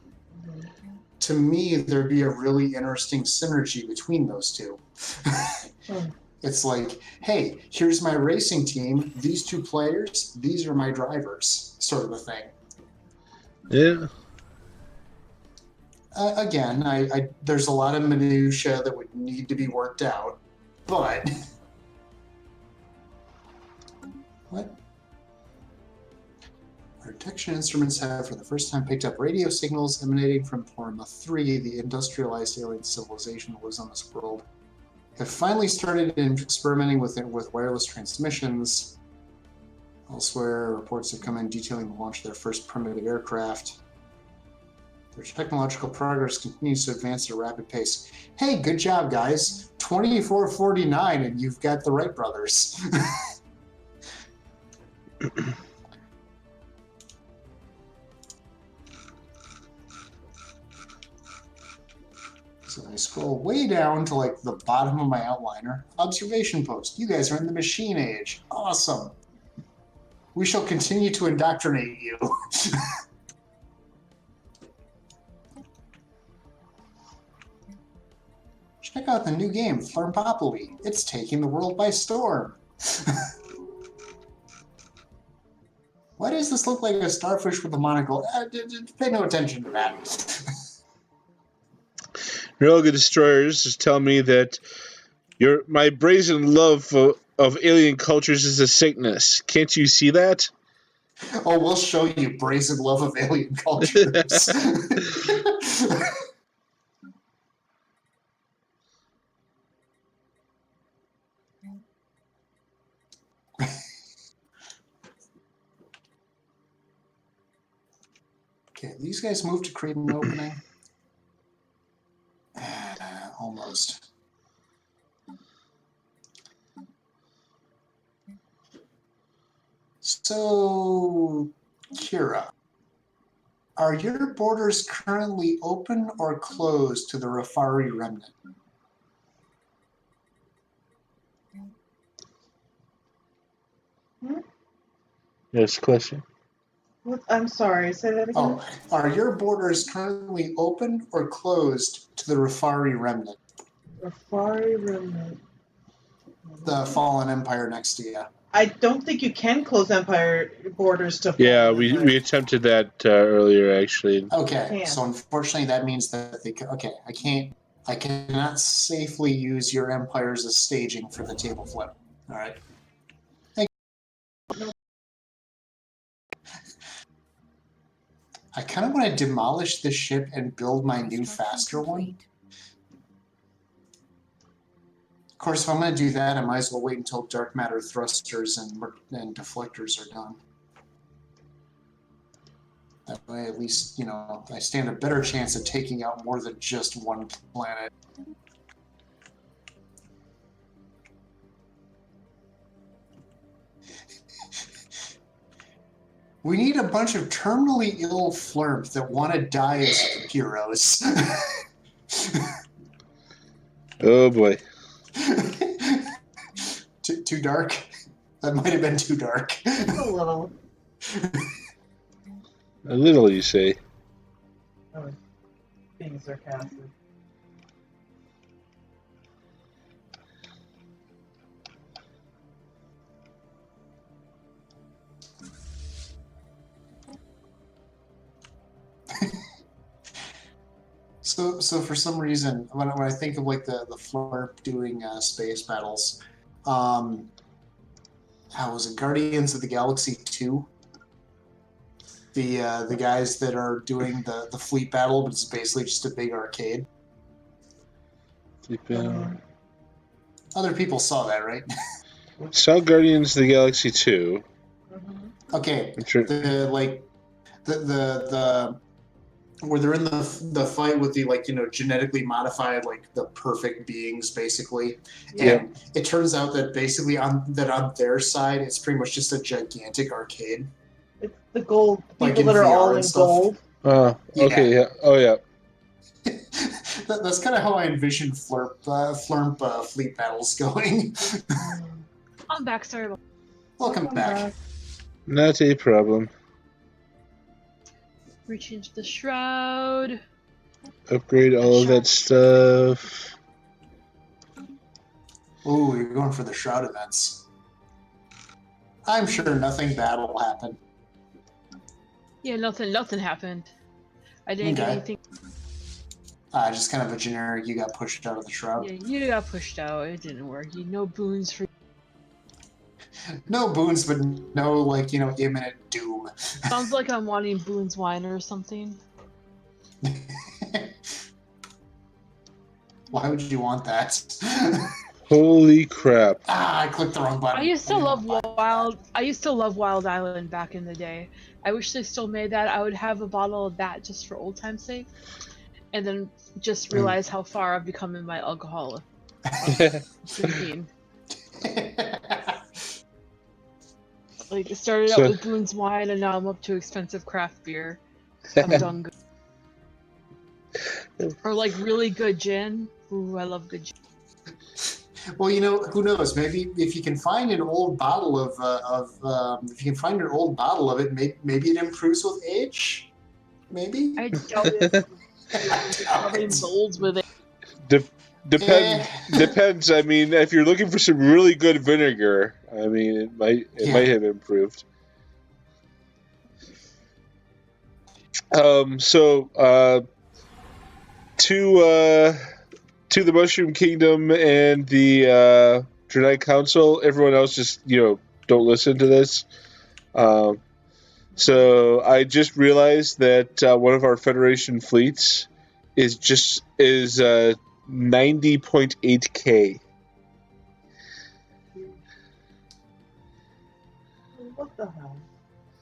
To me, there'd be a really interesting synergy between those two. It's hey, here's my racing team. These 2 players, these are my drivers, sort of a thing. Yeah. Again, there's a lot of minutia that would need to be worked out, but what? Our detection instruments have, for the first time, picked up radio signals emanating from Forma 3, the industrialized alien civilization that lives on this world. Have finally started experimenting with wireless transmissions. Elsewhere, reports have come in detailing the launch of their first primitive aircraft. Their technological progress continues to advance at a rapid pace. Hey, good job, guys. 2449, and you've got the Wright brothers. scroll way down to like the bottom of my outliner. Observation post. You guys are in the machine age. Awesome. We shall continue to indoctrinate you. Check out the new game, Thermopylae. It's taking the world by storm. Why does this look like a starfish with a monocle? Pay no attention to that. Neuralga Destroyers just tell me that my brazen love of alien cultures is a sickness. Can't you see that? Oh, we'll show you brazen love of alien cultures. Okay, these guys moved to create an opening. Almost. So, Kira, are your borders currently open or closed to the Rafari remnant? Yes, question. What? I'm sorry, say that again. Oh, are your borders currently open or closed to the Rafari remnant? Rafari remnant. The fallen empire next to you. I don't think you can close Empire borders to. Yeah, Fallen we Empire. attempted that earlier, actually. Okay, Yeah. so unfortunately that means that they. Okay, I cannot safely use your empires as staging for the table flip. All right. I kind of want to demolish this ship and build my new faster one. Of course, if I'm going to do that, I might as well wait until dark matter thrusters and deflectors are done. That way, at least, I stand a better chance of taking out more than just one planet. We need a bunch of terminally ill flirts that want to die as heroes. Oh boy. Too dark? That might have been too dark. A little. A little, you say. Oh, being sarcastic. So for some reason, when I think of like the Flurp doing space battles, how was it, Guardians of the Galaxy 2? The guys that are doing the fleet battle, but it's basically just a big arcade. Other people saw that, right? Saw Guardians of the Galaxy 2. Mm-hmm. Okay. I'm sure. The where they're in the fight with the genetically modified the perfect beings basically, and it turns out that basically on their side it's pretty much just a gigantic arcade. It's the gold people Like in that are VR all and in stuff. gold. Okay, yeah. Oh, yeah. That's kind of how I envision Flurp fleet battles going. I'm back, sorry. Welcome back. Not a problem. Reach into the shroud. Upgrade all of that stuff. Ooh, you're going for the shroud events. I'm sure nothing bad will happen. Yeah, nothing happened. I didn't get anything. Just kind of a generic, you got pushed out of the shroud. Yeah, you got pushed out. It didn't work. No boons for. No boons, but no, imminent doom. Sounds like I'm wanting boons wine or something. Why would you want that? Holy crap. I clicked the wrong button. I used to love Wild Island back in the day. I wish they still made that. I would have a bottle of that just for old time's sake. And then just realize how far I've become in my alcohol drinking. It started out with Boone's wine, and now I'm up to expensive craft beer. I'm done. Or like really good gin. Ooh, I love good gin. Well, who knows? Maybe if you can find an old bottle of it, maybe it improves with age. Maybe. I doubt it. It probably it. molds with it. Depends. I mean, if you're looking for some really good vinegar, I mean, it might have improved. To the Mushroom Kingdom and the Drenai Council, everyone else just don't listen to this. So I just realized that one of our Federation fleets is 90.8K. What the hell?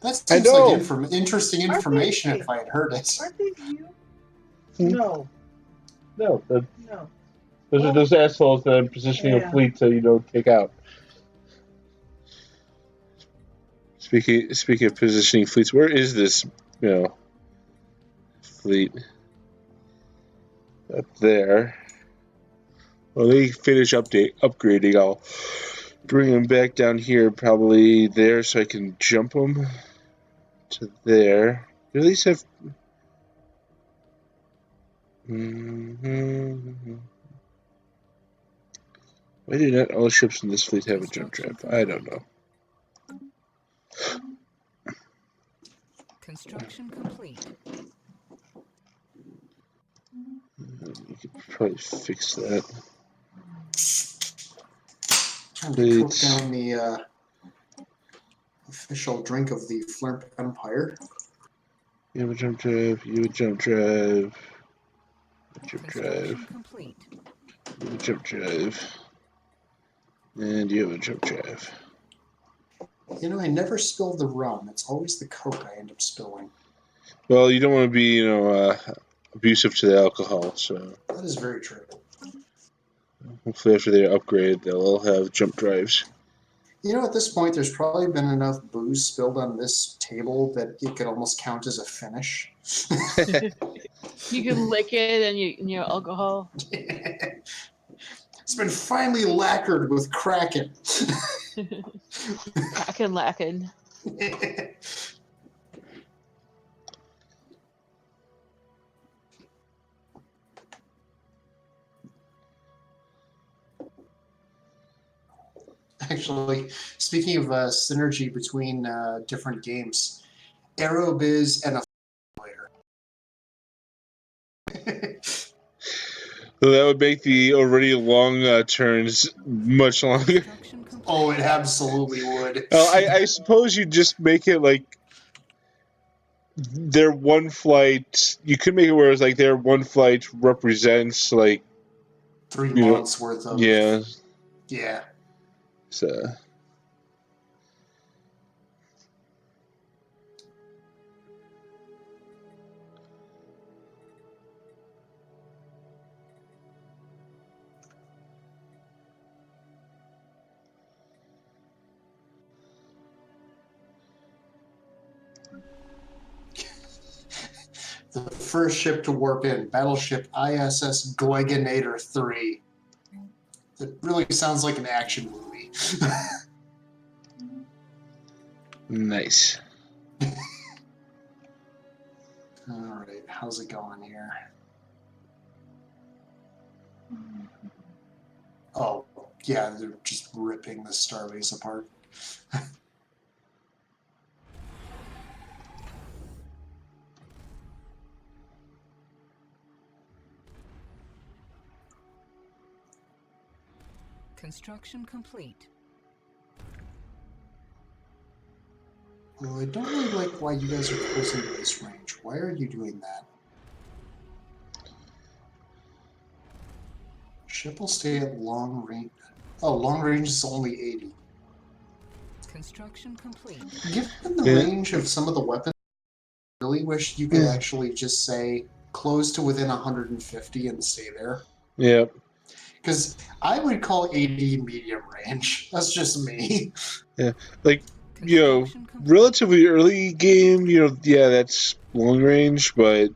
That seems like interesting information if I had heard it. Aren't these you? No. No. No. Those are those assholes that I'm positioning a fleet to take out. Speaking of positioning fleets, where is this fleet? Up there. Well, they finish upgrading. I'll bring them back down here, probably there, so I can jump them to there. At least have. Why do not all ships in this fleet have a jump drive? I don't know. Construction complete. You could probably fix that. Trying to cook down the official drink of the Flirp Empire. You have a jump drive. You have a jump drive. Jump drive. Complete. You have a jump drive. And you have a jump drive. I never spill the rum. It's always the Coke I end up spilling. Well, you don't want to be, abusive to the alcohol, so. That is very true. Hopefully after they upgrade, they'll all have jump drives. At this point, there's probably been enough booze spilled on this table that it could almost count as a finish. You can lick it and alcohol. It's been finely lacquered with Kraken. Kraken lacking. Actually, speaking of synergy between different games, Aerobiz and a later. So that would make the already long turns much longer. Oh, it absolutely would. I suppose you just make it like their one flight. You could make it where it's like their one flight represents like 3 months worth of. Yeah. So. The first ship to warp in, Battleship ISS Glegonator 3. It really sounds like an action movie. Nice. Alright, how's it going here? Oh, yeah, they're just ripping the starbase apart. Construction complete. Well, I don't really like why you guys are closing to this range. Why are you doing that? Ship will stay at long range. Oh, long range is only 80. Construction complete. Given the range of some of the weapons, I really wish you could actually just say close to within 150 and stay there. Yep. Because I would call 80 medium range. That's just me. Yeah, like, relatively early game, yeah, that's long range, but,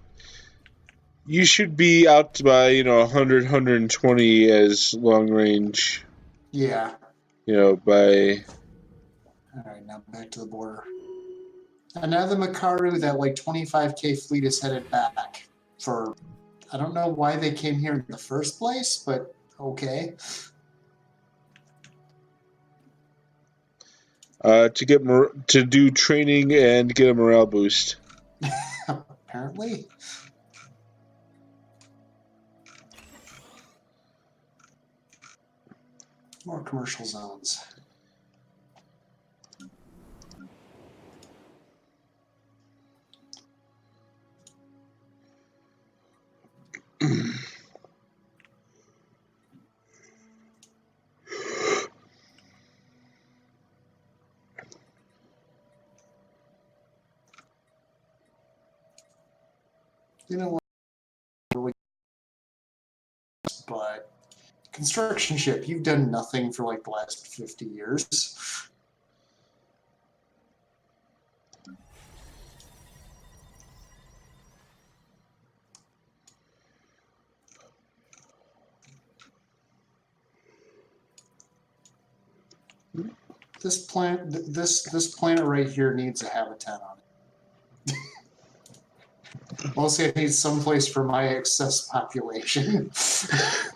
You should be out by 100, 120 as long range. Yeah. By. All right, now back to the border. And now the Makaru, that like 25k fleet is headed back for. I don't know why they came here in the first place, but okay. To do training and get a morale boost. Apparently. More commercial zones. You know what? Really, but construction ship, you've done nothing for like the last 50 years. This planet right here needs a habitat on it. Mostly, it needs someplace for my excess population.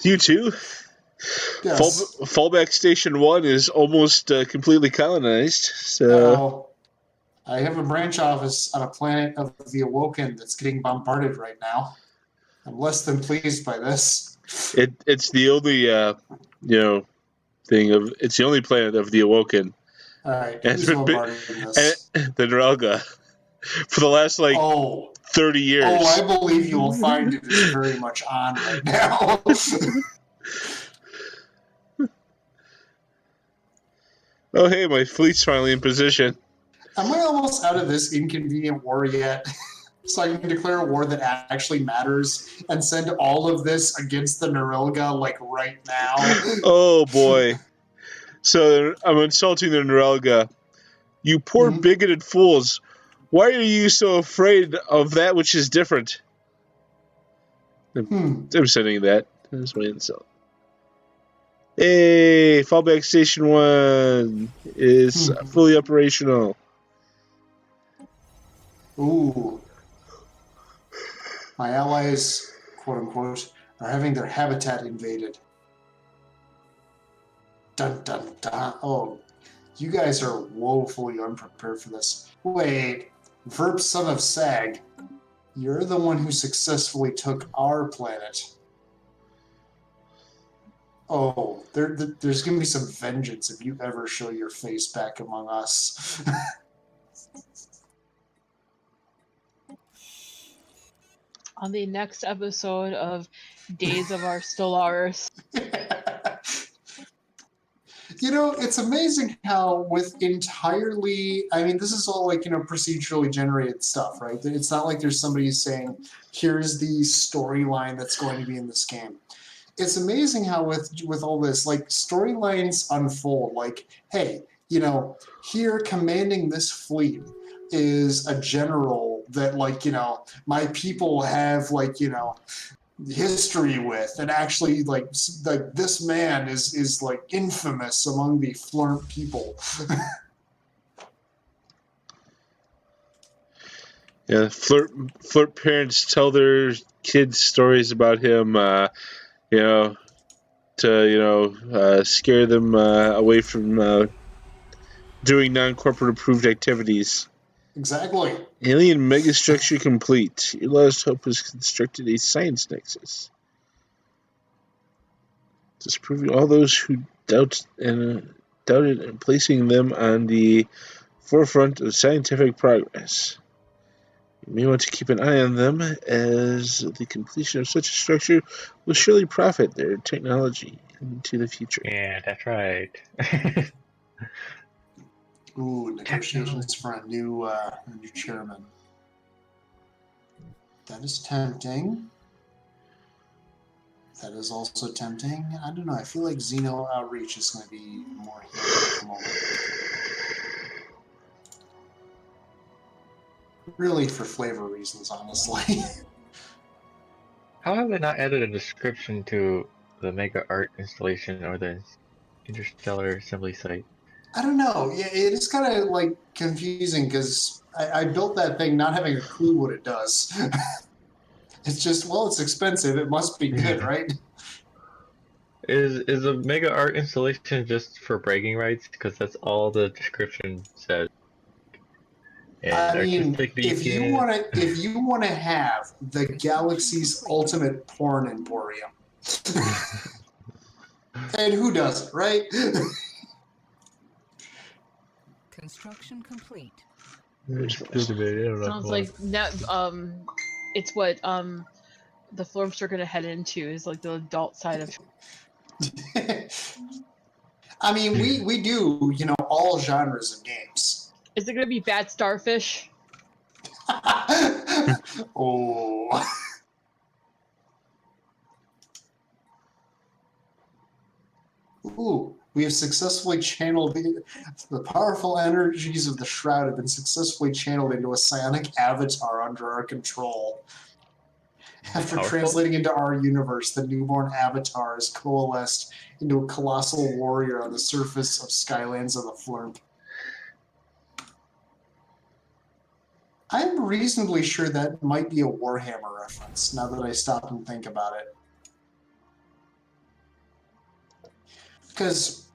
You too? Yes. Fallback Station 1 is almost completely colonized. So. Oh, I have a branch office on a planet of the Awoken that's getting bombarded right now. I'm less than pleased by this. It's the only thing of it's the only planet of the Awoken. All right, who's bombarding this? The Nurelga. For the last 30 years. Oh, I believe you will find it is very much on right now. Oh, hey, my fleet's finally in position. Am I almost out of this inconvenient war yet? So I can declare a war that actually matters and send all of this against the Nurelga, like, right now? Oh, boy. So I'm insulting the Nurelga. You poor bigoted fools. Why are you so afraid of that which is different? I'm sending that. That's my insult. Hey, Fallback Station 1 is fully operational. Ooh. My allies, quote-unquote, are having their habitat invaded. Dun, dun, dun. Oh, you guys are woefully unprepared for this. Wait, Verb, son of Sag, you're the one who successfully took our planet. Oh, there's going to be some vengeance if you ever show your face back among us. On the next episode of Days of Our Stellaris. It's amazing how with entirely, I mean, this is all like, procedurally generated stuff, right? It's not like there's somebody saying, here's the storyline that's going to be in this game. It's amazing how with all this, like, storylines unfold. Like, hey, here commanding this fleet is a general that, like, my people have, like, history with, and actually, like this man is like infamous among the Flirnt people. Yeah, flirt parents tell their kids stories about him, to scare them away from doing non-corporate approved activities. Exactly. Alien megastructure complete. Your last hope has constructed a science nexus, disproving all those who doubted and placing them on the forefront of scientific progress. You may want to keep an eye on them, as the completion of such a structure will surely profit their technology into the future. Yeah, that's right. Ooh, negotiations for a new chairman. That is tempting. That is also tempting. I don't know. I feel like Xeno Outreach is going to be more here at the moment. Really for flavor reasons, honestly. How have they not added a description to the Mega Art installation or the Interstellar Assembly site? I don't know. Yeah, it is kind of like confusing because I built that thing not having a clue what it does. It's just, well, it's expensive. It must be good, right? Is a Mega Art installation just for bragging rights? Because that's all the description says. And I mean, artistic if you beacon. want to have the galaxy's ultimate porn emporium, and who doesn't, right? Construction complete. Sounds like now, it's what the forums are gonna head into is like the adult side of. I mean, we do, you know, all genres of games. Is it gonna be Bad Starfish? Oh. Ooh, we have successfully channeled the powerful energies of the Shroud have been successfully channeled into a psionic avatar under our control. After Powerful? translating into our universe, the newborn avatar is coalesced into a colossal warrior on the surface of Skylands of the Flurp. I'm reasonably sure that might be a Warhammer reference, now that I stop and think about it. Because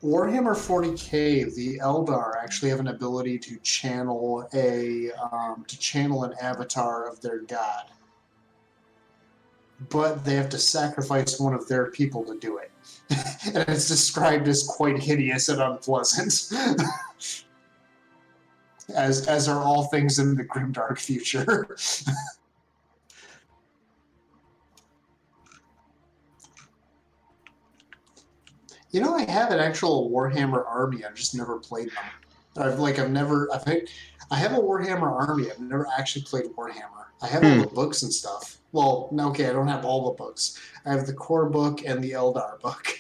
Warhammer 40k, the Eldar actually have an ability to channel an avatar of their god, but they have to sacrifice one of their people to do it, and it's described as quite hideous and unpleasant, as are all things in the grimdark future. You know, I have an actual Warhammer army. I've just never played them. I have a Warhammer army. I've never actually played Warhammer. I have all the books and stuff. Well, no, okay, I don't have all the books. I have the core book and the Eldar book.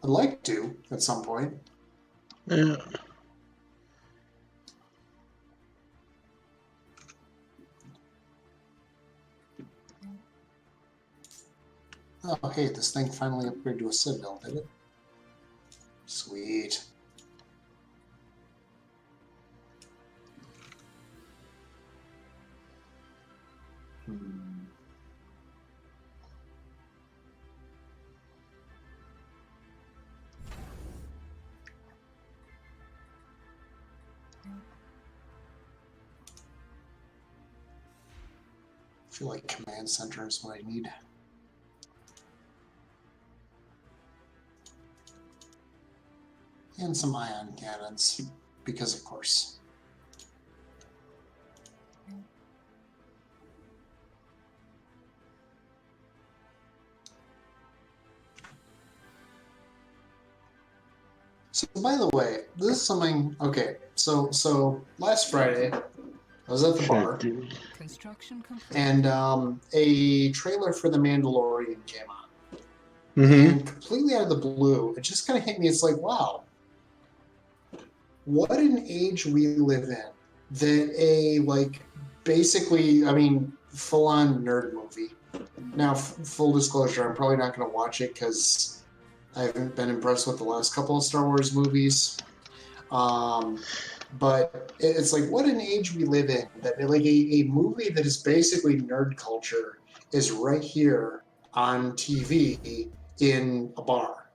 I'd like to at some point. Yeah. Oh, hey, this thing finally upgraded to a Citadel, did it? Sweet. I feel like command center is what I need. And some ion cannons, because of course. So by the way, this is something, okay, so last Friday, I was at the bar, Construction complete. and a trailer for The Mandalorian came on. Mm-hmm. And completely out of the blue, it just kind of hit me, it's like, wow, what an age we live in, that a, like, basically, I mean, full-on nerd movie. Now, full disclosure, I'm probably not going to watch it because I haven't been impressed with the last couple of Star Wars movies. But it's like, what an age we live in, that like a movie that is basically nerd culture is right here on TV in a bar.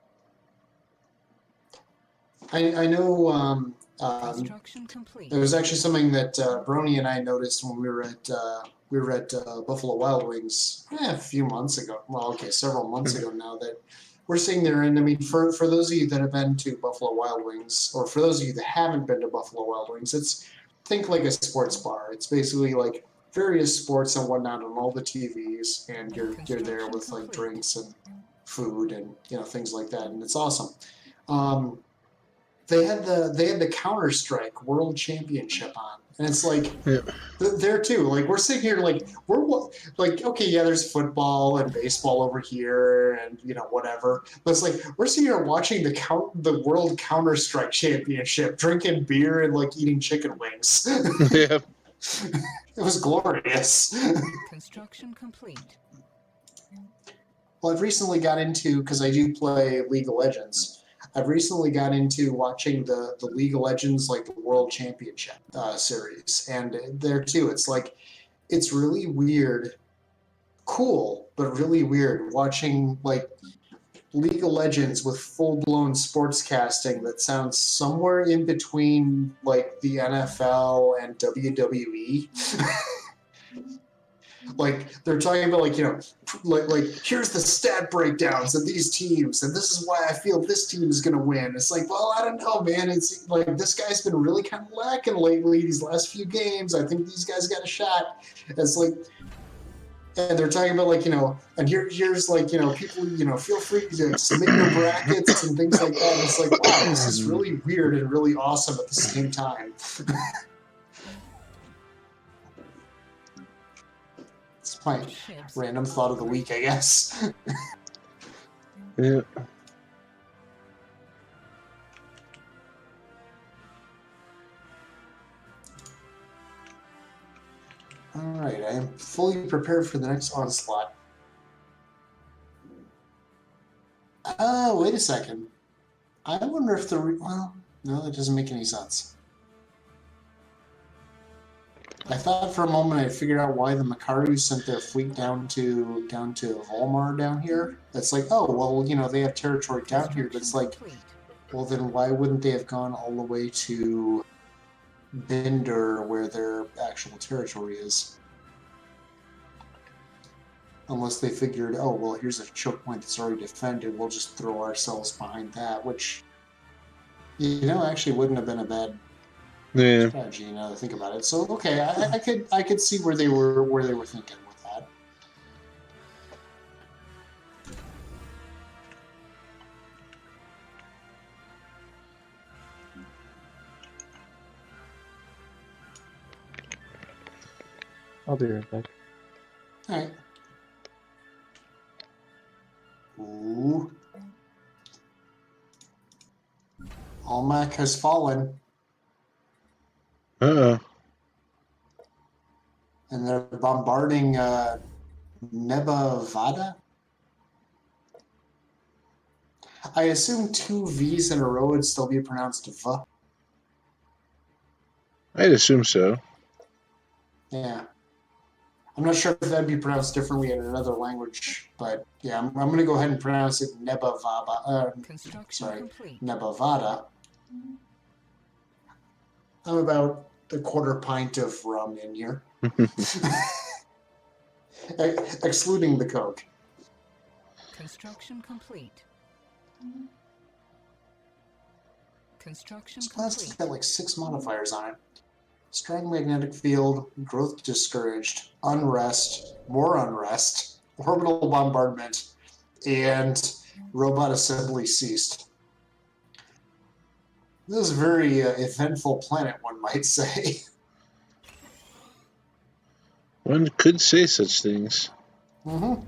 I know Construction complete. it was actually something that Brony and I noticed when we were at Buffalo Wild Wings a few months ago. Well, okay, several months ago now, that we're sitting there, and I mean, for those of you that have been to Buffalo Wild Wings, or for those of you that haven't been to Buffalo Wild Wings, think like a sports bar. It's basically like various sports and whatnot on all the TVs, and you're there with like drinks and food and things like that, and it's awesome. They had the Counter-Strike World Championship on, And it's like, Yeah. there too, like we're sitting here like like okay, yeah, there's football and baseball over here and whatever, but it's like we're sitting here watching the World Counter-Strike Championship, drinking beer and like eating chicken wings. Yeah. It was glorious. Construction complete. Well, I've recently got into, because I do play League of Legends, I've recently got into watching the League of Legends, like the World Championship series. And there too, it's like, it's really weird, cool, but really weird watching like League of Legends with full-blown sports casting that sounds somewhere in between like the NFL and WWE. Like they're talking about like like here's the stat breakdowns of these teams and this is why I feel this team is going to win. It's like, well, I don't know, man. It's like this guy's been really kind of lacking lately these last few games. I think these guys got a shot. It's like, and they're talking about like and here's like people feel free to submit your brackets and things like that. And it's like, wow, this is really weird and really awesome at the same time. It's my random thought of the week, I guess. Yeah. All right, I am fully prepared for the next onslaught. Oh, wait a second. I wonder if well, no, that doesn't make any sense. I thought for a moment I figured out why the Makaru sent their fleet down to Volmar down here. It's like, oh, well, they have territory down here, but it's like, well, then why wouldn't they have gone all the way to Binder where their actual territory is? Unless they figured, oh, well, here's a choke point that's already defended, we'll just throw ourselves behind that, which, actually wouldn't have been a bad strategy, now that I think about it. So okay, I could see where they were thinking with that. I'll be right back. All right. Ooh. Almac has fallen. Uh-oh. And they're bombarding Nebavada? I assume 2 V's in a row would still be pronounced V. I'd assume so. Yeah. I'm not sure if that'd be pronounced differently in another language, but yeah, I'm going to go ahead and pronounce it Nebavada. Nebavada. I'm about a quarter pint of rum in here. Excluding the Coke. Construction complete. Construction This class has complete. got like 6 modifiers on it. Strong magnetic field, growth discouraged, unrest, more unrest, orbital bombardment, and robot assembly ceased. This is a very eventful planet, one might say. One could say such things. Mm-hmm.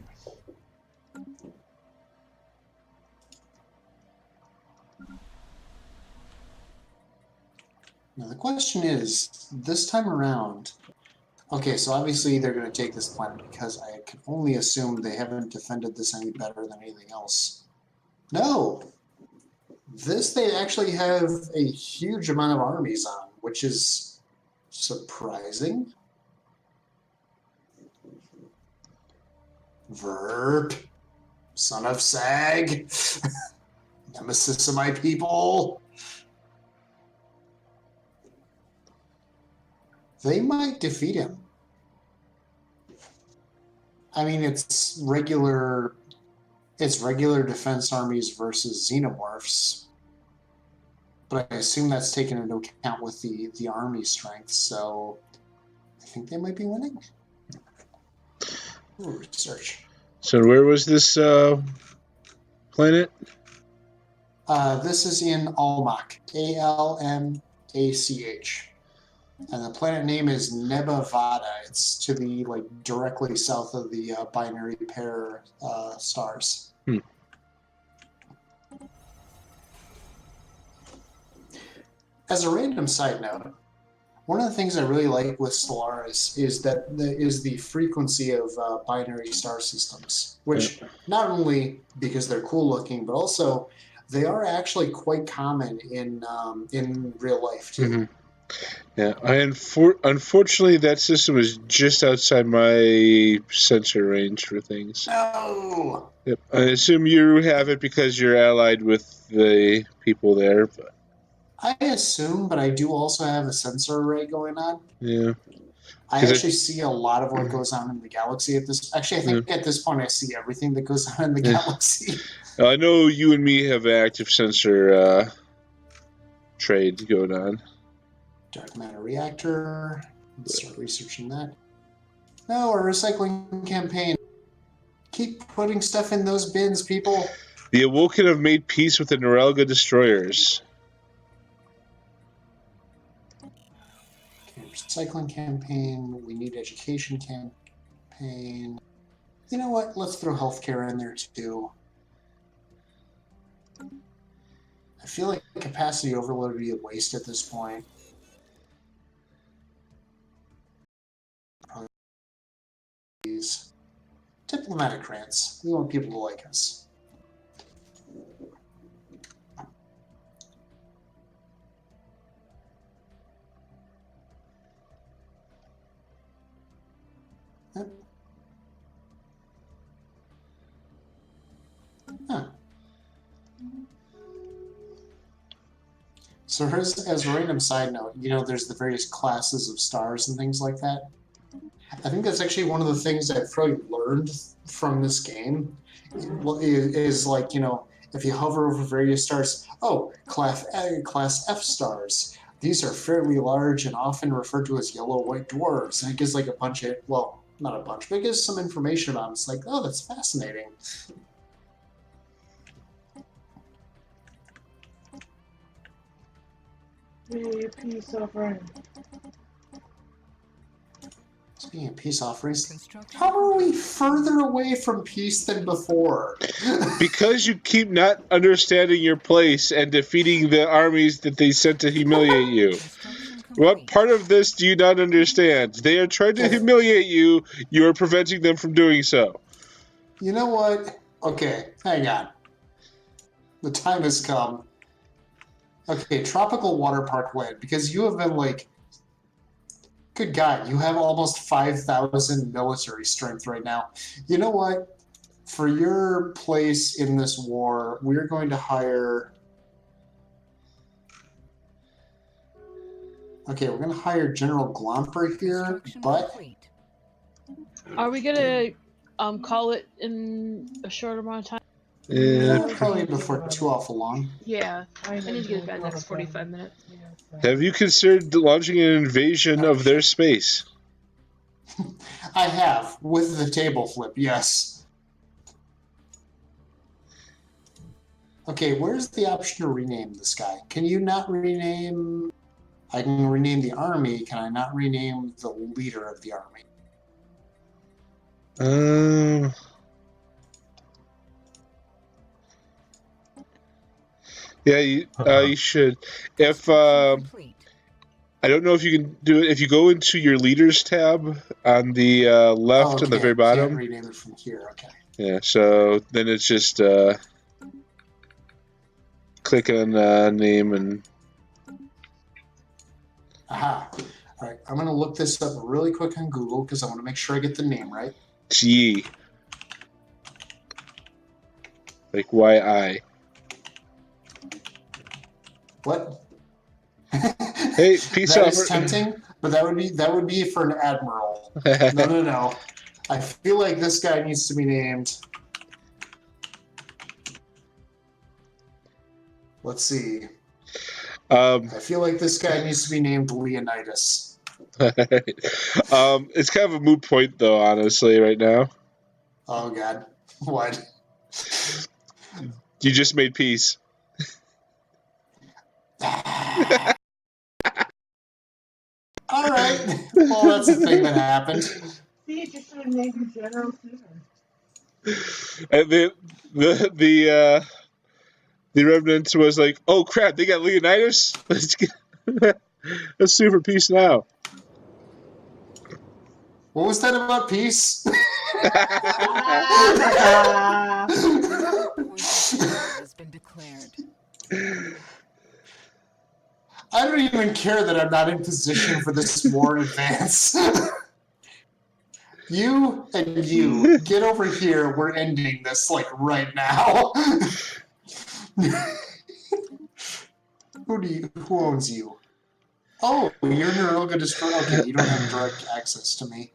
Now the question is, this time around, okay, so obviously they're going to take this planet because I can only assume they haven't defended this any better than anything else. No! This they actually have a huge amount of armies on, which is surprising. Verp, son of Sag, nemesis of my people. They might defeat him. I mean, it's regular defense armies versus xenomorphs, but I assume that's taken into account with the army strength, so I think they might be winning. Ooh, research. So where was this planet? This is in Almach, Almach. And the planet name is Nebavada. It's to the like directly south of the binary pair stars. As a random side note, one of the things I really like with Stellaris is that the frequency of binary star systems, which not only because they're cool looking, but also they are actually quite common in real life too. Mm-hmm. Yeah, unfortunately, that system is just outside my sensor range for things. No. Yep. I assume you have it because you're allied with the people there. But... I assume, but I do also have a sensor array going on. Yeah. I actually see a lot of what goes on in the galaxy at this. Actually, I think at this point I see everything that goes on in the galaxy. I know you and me have an active sensor trade going on. Dark matter reactor. Let's start researching that. No, a recycling campaign. Keep putting stuff in those bins, people. The Awoken have made peace with the Norelga destroyers. Okay, recycling campaign. We need education campaign. You know what? Let's throw healthcare in there too. I feel like capacity overload would be a waste at this point. Probably these diplomatic grants. We want people to like us. Yep. Huh. So as a random side note, you know, there's the various classes of stars and things like that. I think that's actually one of the things I've probably learned from this game is like, you know, if you hover over various stars, oh, class F stars. These are fairly large and often referred to as yellow-white dwarves. And it gives like a bunch of, well, not a bunch, but it gives some information about them. It's like, oh, that's fascinating. Yay, peace offering. Speaking of peace offerings, Construction. how are we further away from peace than before? Because you keep not understanding your place and defeating the armies that they sent to humiliate you. Construction What complete. part of this do you not understand? They are trying to humiliate you. You are preventing them from doing so. You know what? Okay, hang on. The time has come. Okay, tropical water park win, because you have been like, good God, you have almost 5,000 military strength right now. You know what? For your place in this war, we're going to hire... Okay, we're going to hire General Glomper here, Construction but... complete. Are we gonna call it in a short amount of time? Yeah. Probably before too awful long. Yeah, I need to get to bed next 45 minutes. Have you considered launching an invasion of their space? I have, with the table flip, yes. Okay, where's the option to rename this guy? Can you not rename... I can rename the army, can I not rename the leader of the army? Yeah, you should. If Construction complete. I don't know if you can do it. If you go into your leaders tab on the left on the very Can't bottom. rename it from here, okay. Yeah, so then it's just click on name and... Aha. All right, I'm going to look this up really quick on Google because I want to make sure I get the name right. G. Like Y-I. What? Hey, peace That offer. is tempting, but that would be for an admiral. No. I feel like this guy needs to be named. Let's see. I feel like this guy needs to be named Leonidas. It's kind of a moot point, though, honestly, right now. Oh, God. What? You just made peace. Oh, Oh, that's the thing that happened. See, you just should have named your general sooner. And the Remnant was like, "Oh crap, they got Leonidas. Let's sue for peace now." What was that about peace? Point has been declared. I don't even care that I'm not in position for this war in advance. You and you, get over here. We're ending this, like, right now. Who owns you? Oh, you're Neuralga Destroyer. Okay, you don't have direct access to me.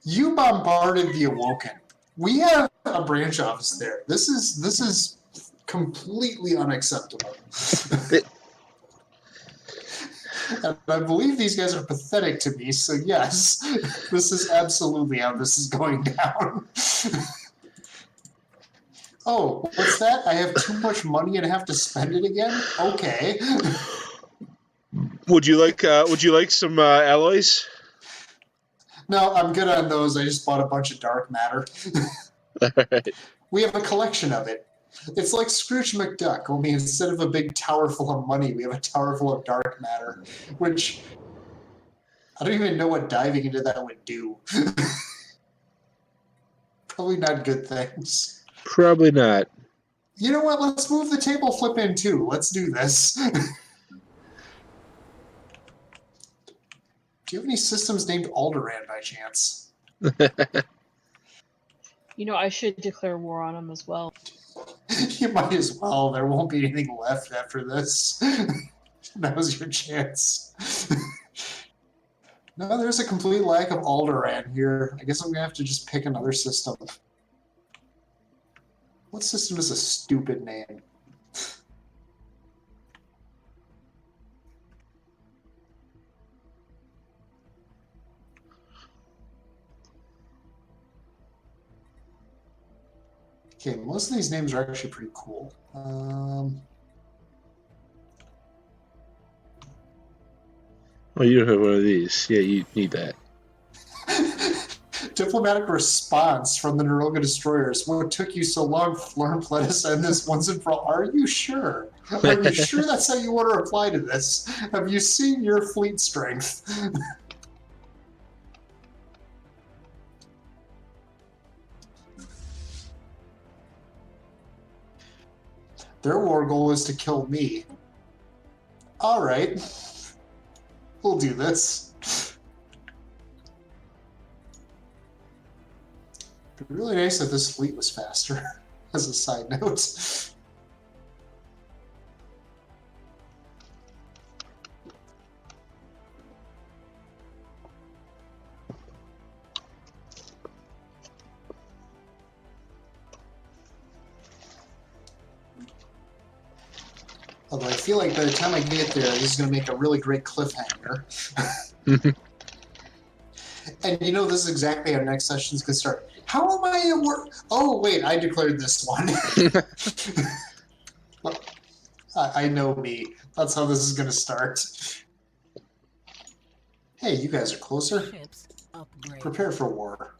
You bombarded the Awoken. We have a branch office there. This is completely unacceptable. And I believe these guys are pathetic to me, so yes, this is absolutely how this is going down. Oh, what's that? I have too much money and have to spend it again? Okay. Would you like some alloys? No, I'm good on those. I just bought a bunch of dark matter. Alright. We have a collection of it. It's like Scrooge McDuck, only instead of a big tower full of money, we have a tower full of dark matter, which I don't even know what diving into that would do. Probably not good things. Probably not. You know what? Let's move the table flip in too. Let's do this. Do you have any systems named Alderaan by chance? You know, I should declare war on them as well. You might as well. There won't be anything left after this. Now's your chance. No, there's a complete lack of Alderaan here. I guess I'm going to have to just pick another system. What system is a stupid name? Okay, most of these names are actually pretty cool. Oh, you don't have one of these. Yeah, you need that. Diplomatic response from the Neuralga Destroyers. What took you so long, Florm? Let us end this once and for all. Are you sure? Are you sure that's how you want to reply to this? Have you seen your fleet strength? Their war goal is to kill me. Alright. We'll do this. It'd be really nice if this fleet was faster, as a side note. Although I feel like by the time I get there, this is going to make a really great cliffhanger. And you know, this is exactly how next session's going to start. How am I at work? Oh, wait, I declared this one. I know me. That's how this is going to start. Hey, you guys are closer. Ships upgrade. Prepare for war.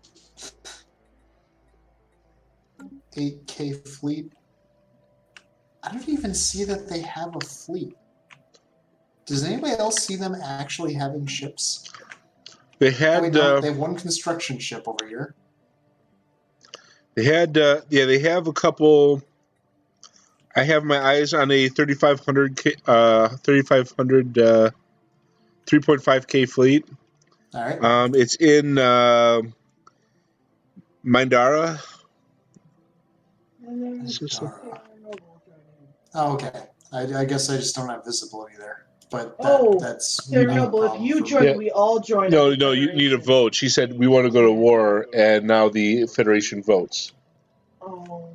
8K fleet. I don't even see that they have a fleet. Does anybody else see them actually having ships? They had. Oh, wait, no, they have one construction ship over here. They had. Yeah, they have a couple. I have my eyes on a 3,500 3.5K fleet. All right. It's in Mindara. Oh, okay. I guess I just don't have visibility there. But that's Chernobyl. If you join, we all join. No, you need a vote. She said we want to go to war, and now the Federation votes. Oh.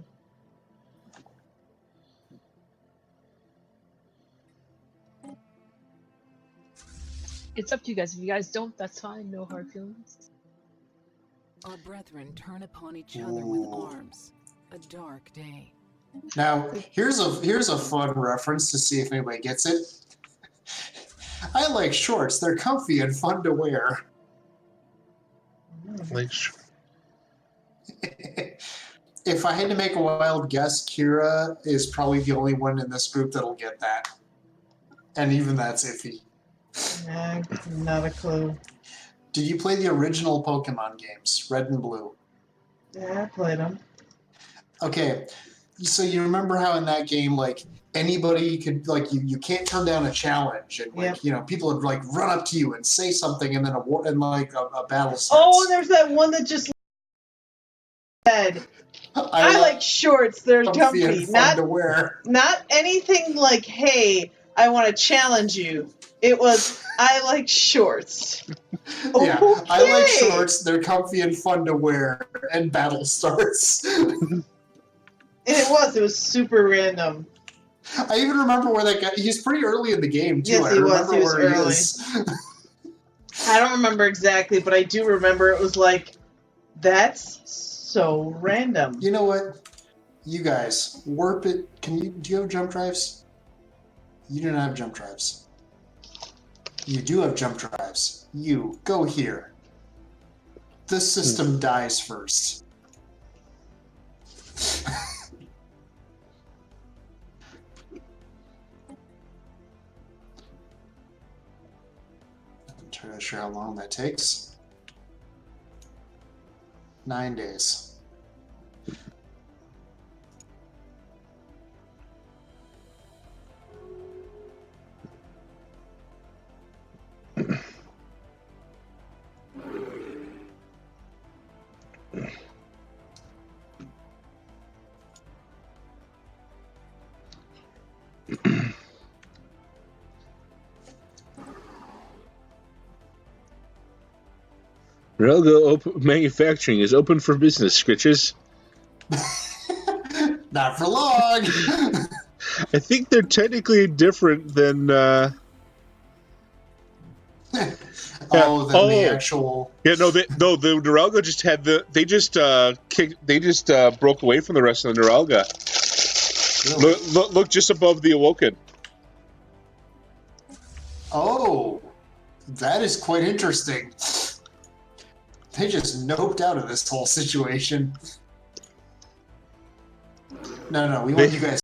It's up to you guys. If you guys don't, that's fine. No hard feelings. Our brethren turn upon each other with arms. A dark day. Now, here's a fun reference to see if anybody gets it. I like shorts. They're comfy and fun to wear. Like, If I had to make a wild guess, Kira is probably the only one in this group that'll get that. And even that's iffy. Nah, not a clue. Did you play the original Pokemon games, Red and Blue? Yeah, I played them. Okay, so you remember how in that game, like, anybody could, like, you can't turn down a challenge, and, like, Yep. you know, people would, like, run up to you and say something, and then a battle starts. Oh, and there's that one that just said, I like shorts, they're comfy. and fun to wear. Not anything like, hey, I want to challenge you. It was, I like shorts. Yeah, Okay. I like shorts, they're comfy and fun to wear, and battle starts. And it was super random. I even remember where that guy, he's pretty early in the game, too. Yes, I he was. remember He was where early. he is. I don't remember exactly, but I do remember it was like, that's so random. You know what? You guys, warp it. Do you have jump drives? You do not have jump drives. You do have jump drives. You, go here. The system dies first. I'm not sure how long that takes. 9 days. Relgo Manufacturing is open for business, Scritches. Not for long. I think they're technically different than. The actual. Yeah, no, the Neuralga just had they just broke away from the rest of the Neuralga. Really? Look just above the Awoken. Oh, that is quite interesting. They just noped out of this whole situation. No, we want you guys.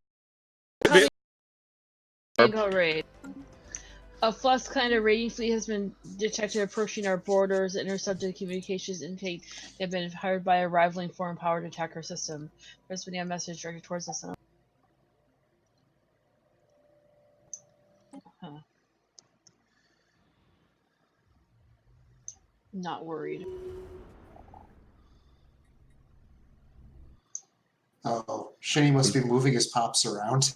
Tango raid. A Flux kind of raiding fleet has been detected approaching our borders and intercepted communications indicate they have been hired by a rivaling foreign power to attack our system. There's been a message directed towards us. Huh. Not worried. Oh, Shinny must be moving his pops around.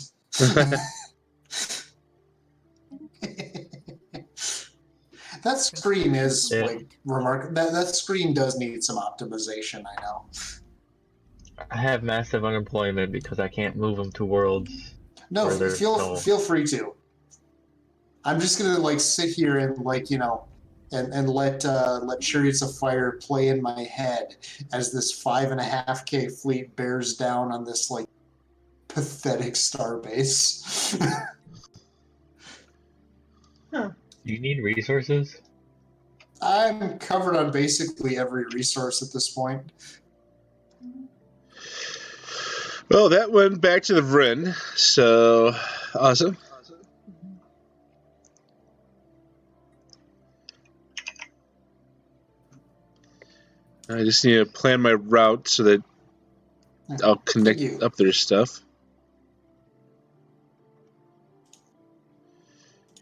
That screen is like remarkable. That screen does need some optimization. I know. I have massive unemployment because I can't move them to worlds. No, where there's feel free to. I'm just gonna like sit here and like and let Chariots of Fire play in my head as this 5.5K fleet bears down on this like pathetic starbase. Huh. Do you need resources? I'm covered on basically every resource at this point. Well, that went back to the Vryn, so awesome. I just need to plan my route so that I'll connect up their stuff.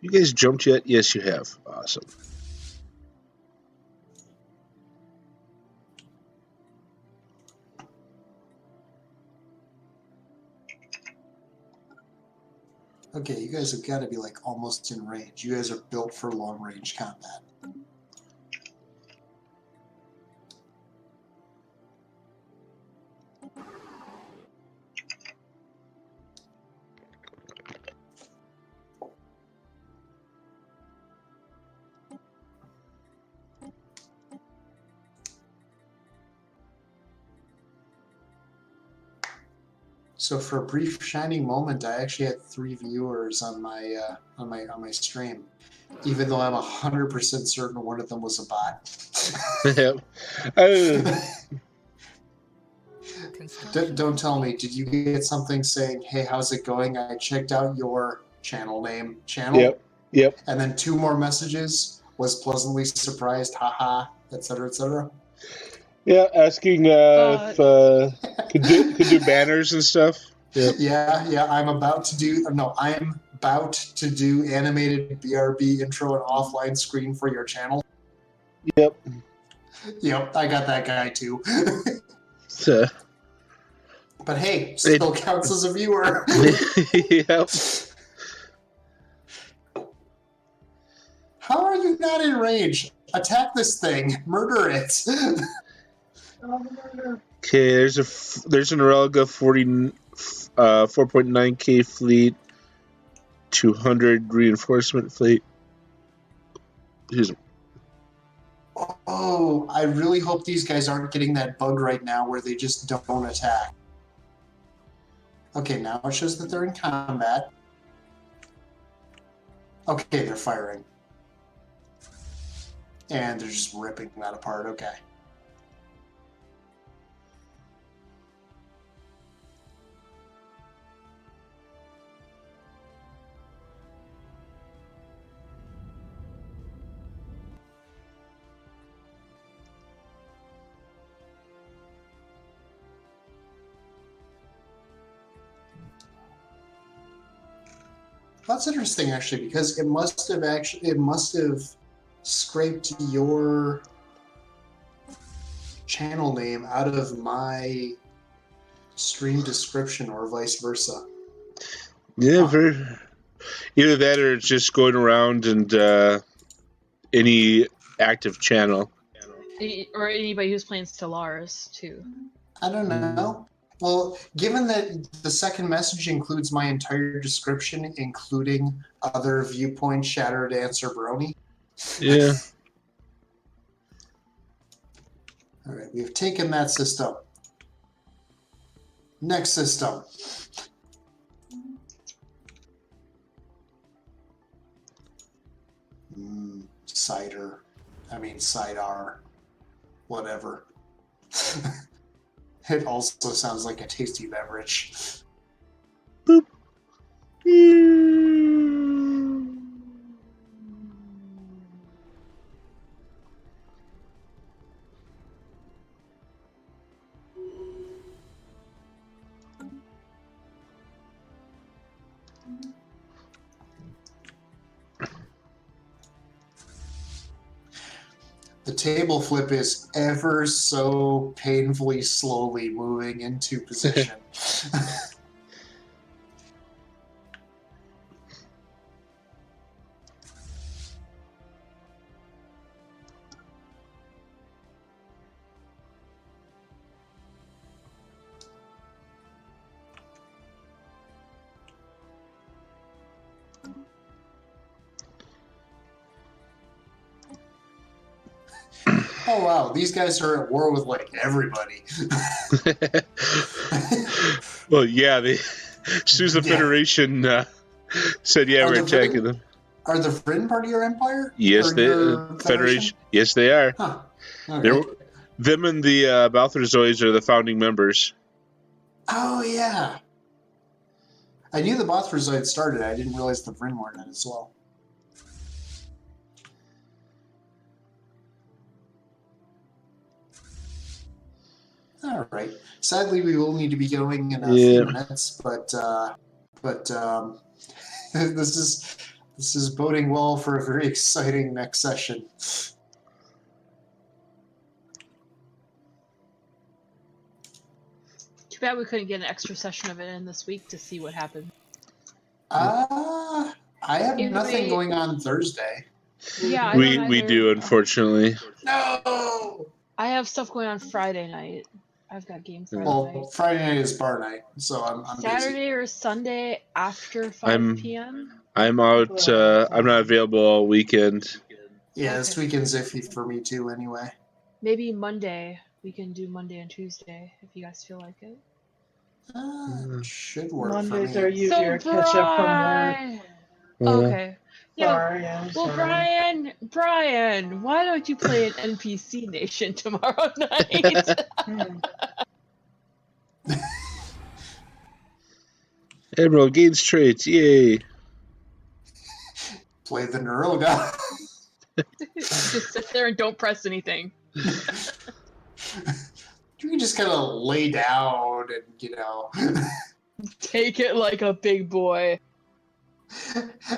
You guys jumped yet? Yes, you have. Awesome. Okay, you guys have got to be like almost in range. You guys are built for long range combat. So for a brief shining moment, I actually had 3 viewers on my stream, even though I'm 100% certain one of them was a bot. Yep. Oh, Don't tell me. Did you get something saying, "Hey, how's it going? I checked out your channel name, yep. Yep. and then 2 more messages. Was pleasantly surprised, haha, etc., etc. Yeah, asking if could do banners and stuff. Yep. Yeah. I'm about to do animated BRB intro and offline screen for your channel. Yep. Yep, I got that guy too. So, But hey, still counts as a viewer. yep. How are you not in range? Attack this thing. Murder it. Okay, there's an Aurelga 4.9K fleet, 200 reinforcement fleet. Excuse me. Oh, I really hope these guys aren't getting that bug right now where they just don't attack. Okay, now it shows that they're in combat. Okay, they're firing. And they're just ripping that apart. Okay. That's interesting, actually, because it must have scraped your channel name out of my stream description, or vice versa. Yeah, Huh. either that or it's just going around and any active channel. Or anybody who's playing Stellaris too. I don't know. Well, given that the second message includes my entire description, including other viewpoints, ShadowDancerBrony. Yeah. All right, we've taken that system. Next system. Cider. Cider. Whatever. It also sounds like a tasty beverage. Boop. The table flip is ever so painfully slowly moving into position. Oh wow, these guys are at war with like everybody. Well, yeah, Susan Yeah. Federation said, yeah, Are we're the attacking them. Are the Vryn part of your empire? Yes, Or they your Federation. Yes, they are. Huh. They're, Okay. them and the Balthazars are the founding members. Oh yeah. I knew the Bothrozoid started. I didn't realize the Vryn were in it as well. All right. Sadly, we will need to be going in a few minutes, but this is boding well for a very exciting next session. Too bad we couldn't get an extra session of it in this week to see what happened. I have nothing going on Thursday. Yeah, I we don't we either. do, unfortunately. No. I have stuff going on Friday night. I've got games Friday Well, night. Friday night is bar night, so I'm Saturday busy. or Sunday after 5 p.m. I'm out. I'm not available all weekend. Yeah, this weekend's iffy for me too. Anyway. Maybe Monday. We can do Monday and Tuesday if you guys feel like it. Should work Mondays for are me. usually your catch up from work. Okay. Yeah. Sorry, I'm Well, sorry. Brian, why don't you play an NPC Nation tomorrow night? Emerald gains traits. Yay. Play the neural guy. Just sit there and don't press anything. You can just kind of lay down and, Take it like a big boy.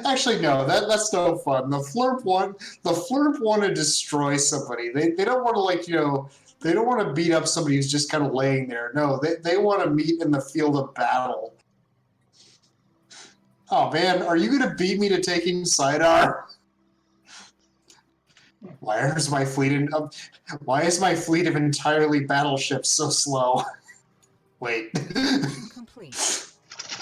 Actually, no, that's no fun. The flurp want to destroy somebody. They don't want to they don't want to beat up somebody who's just kind of laying there. No, they want to meet in the field of battle. Oh man, are you gonna beat me to taking Sidar? Why is my fleet of entirely battleships so slow? Wait. Complete.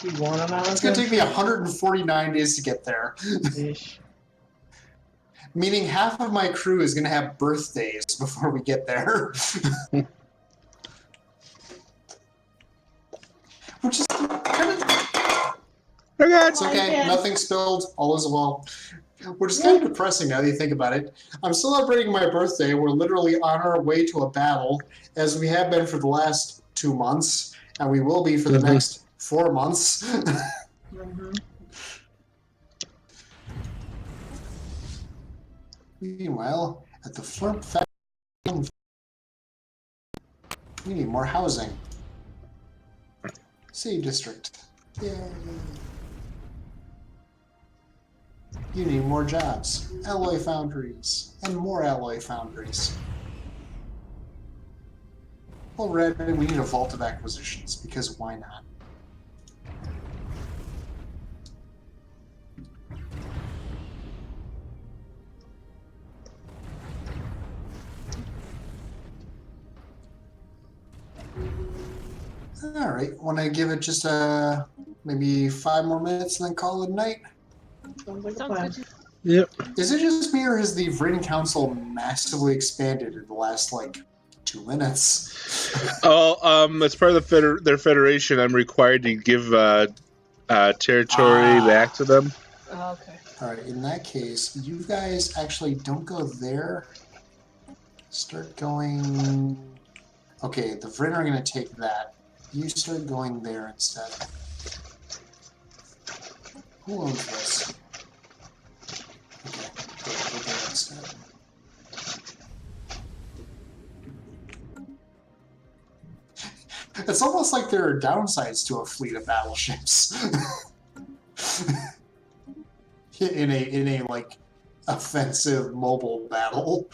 You want them out? It's gonna take me 149 days to get there. Ish. Meaning half of my crew is gonna have birthdays before we get there. Which is kind of... It's okay, nothing spilled, all is well. Which is kind of depressing now that you think about it. I'm celebrating my birthday. We're literally on our way to a battle, as we have been for the last 2 months, and we will be for the next 4 months. Meanwhile, at the Flurp factory, we need more housing. City district. Yay. You need more jobs, alloy foundries, and more alloy foundries. Already, we need a vault of acquisitions, because why not? All right, want to give it just maybe 5 more minutes and then call it a night? Sounds like a Sounds plan. good. Yep. Is it just me, or has the Vryn Council massively expanded in the last, 2 minutes? As part of their federation, I'm required to give territory back to them. Oh, okay. All right, in that case, you guys actually don't go there. Start going... Okay, the Vryn are going to take that. You start going there instead. Who owns this? Okay, go there instead. It's almost like there are downsides to a fleet of battleships. in a offensive mobile battle.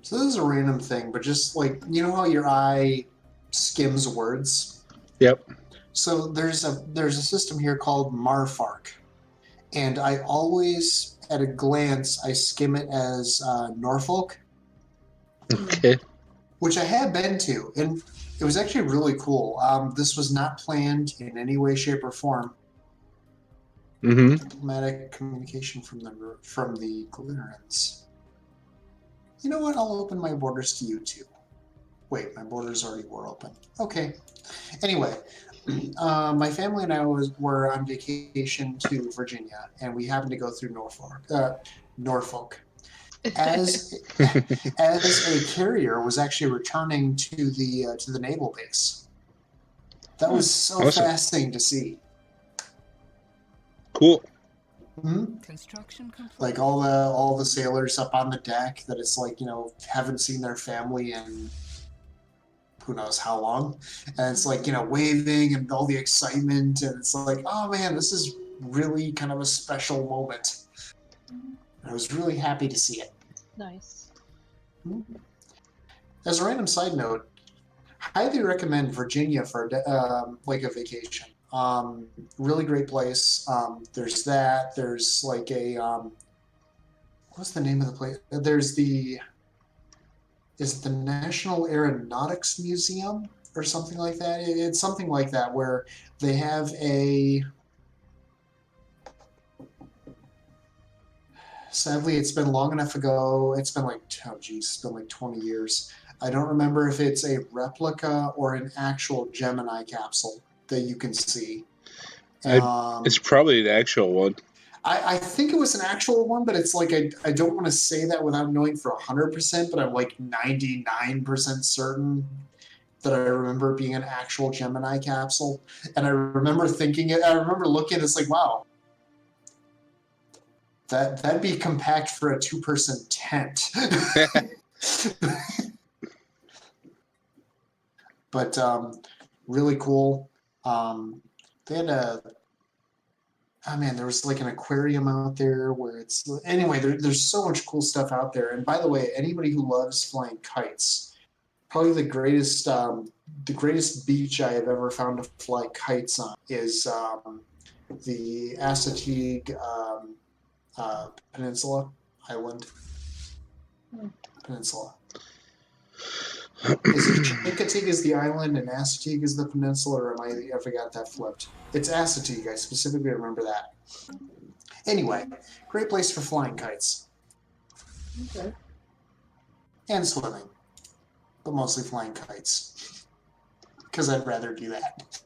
So this is a random thing, but just you know how your eye skims words? Yep. So there's a system here called Marfark, and I always, at a glance, I skim it as Norfolk, Okay. which I have been to, and it was actually really cool. This was not planned in any way, shape, or form. Diplomatic communication from the Glitterans. You know what? I'll open my borders to you too. Wait, my borders already were open. Okay. Anyway, my family and I were on vacation to Virginia, and we happened to go through Norfolk. As a carrier was actually returning to the naval base. That was so Awesome. fascinating to see. Cool. Construction complete. Like all the sailors up on the deck that it's haven't seen their family in who knows how long, and it's waving and all the excitement, and it's like, oh man, this is really kind of a special moment. I was really happy to see it. Nice. As a random side note, highly recommend Virginia for a vacation. Really great place. There's that. There's what's the name of the place? There's the, is it the National Aeronautics Museum or something like that? It's something like that where they have a, sadly, it's been long enough ago. It's been like, oh geez, it's been like 20 years. I don't remember if it's a replica or an actual Gemini capsule that you can see. It's probably the actual one. I think it was an actual one, but it's like I don't want to say that without knowing for 100%, but I'm like 99% certain that I remember it being an actual Gemini capsule. And I remember thinking it, I remember looking at it, it's like, wow, that'd be compact for a 2-person tent. But really cool. They had a, oh man, there was like an aquarium out there where it's, anyway, there's so much cool stuff out there. And by the way, anybody who loves flying kites, probably the greatest beach I have ever found to fly kites on is the Assateague Peninsula Island. Peninsula. Is it KiraKitty is the island and Assateague is the peninsula, or I forgot that flipped? It's Assateague. I specifically remember that. Anyway, great place for flying kites. Okay. And swimming, but mostly flying kites, because I'd rather do that.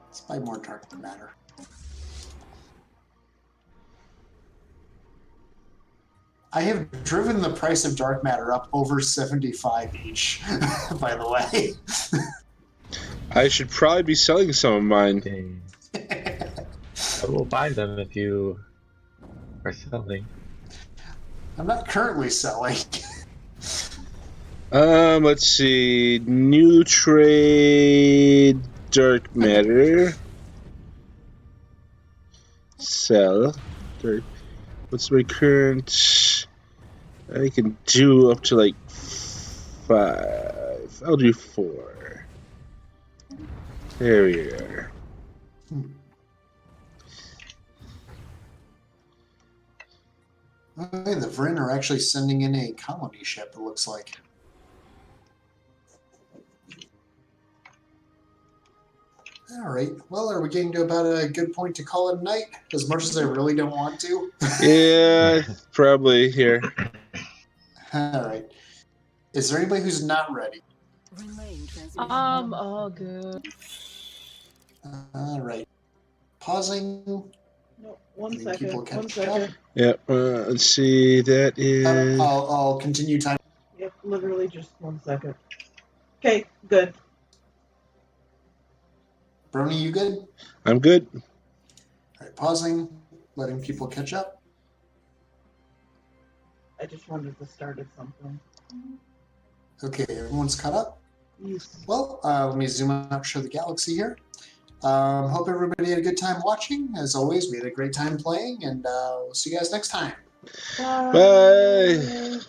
Let's buy more dark matter. I have driven the price of dark matter up over 75 each, by the way. I should probably be selling some of mine. Dang. I will buy them if you are selling. I'm not currently selling. Let's see. New trade dark matter. Sell. Dark. What's my current? I can do up to like 5. I'll do 4. There we are. Okay, the Vryn are actually sending in a colony ship, it looks like. All right. Well, are we getting to about a good point to call it a night? As much as I really don't want to. Yeah, probably here. All right. Is there anybody who's not ready? Relaying transmission. All good. All right. Pausing. No, one Letting people second. One catch second. up. Yep. Let's see. That is. I'll continue time. Yep, literally just 1 second. Okay, good. Brony, you good? I'm good. All right. Pausing. Letting people catch up. I just wanted to start at something. Okay, everyone's caught up. Yes. Well, let me zoom out, show the galaxy here. Hope everybody had a good time watching. As always, we had a great time playing, and we'll see you guys next time. Bye.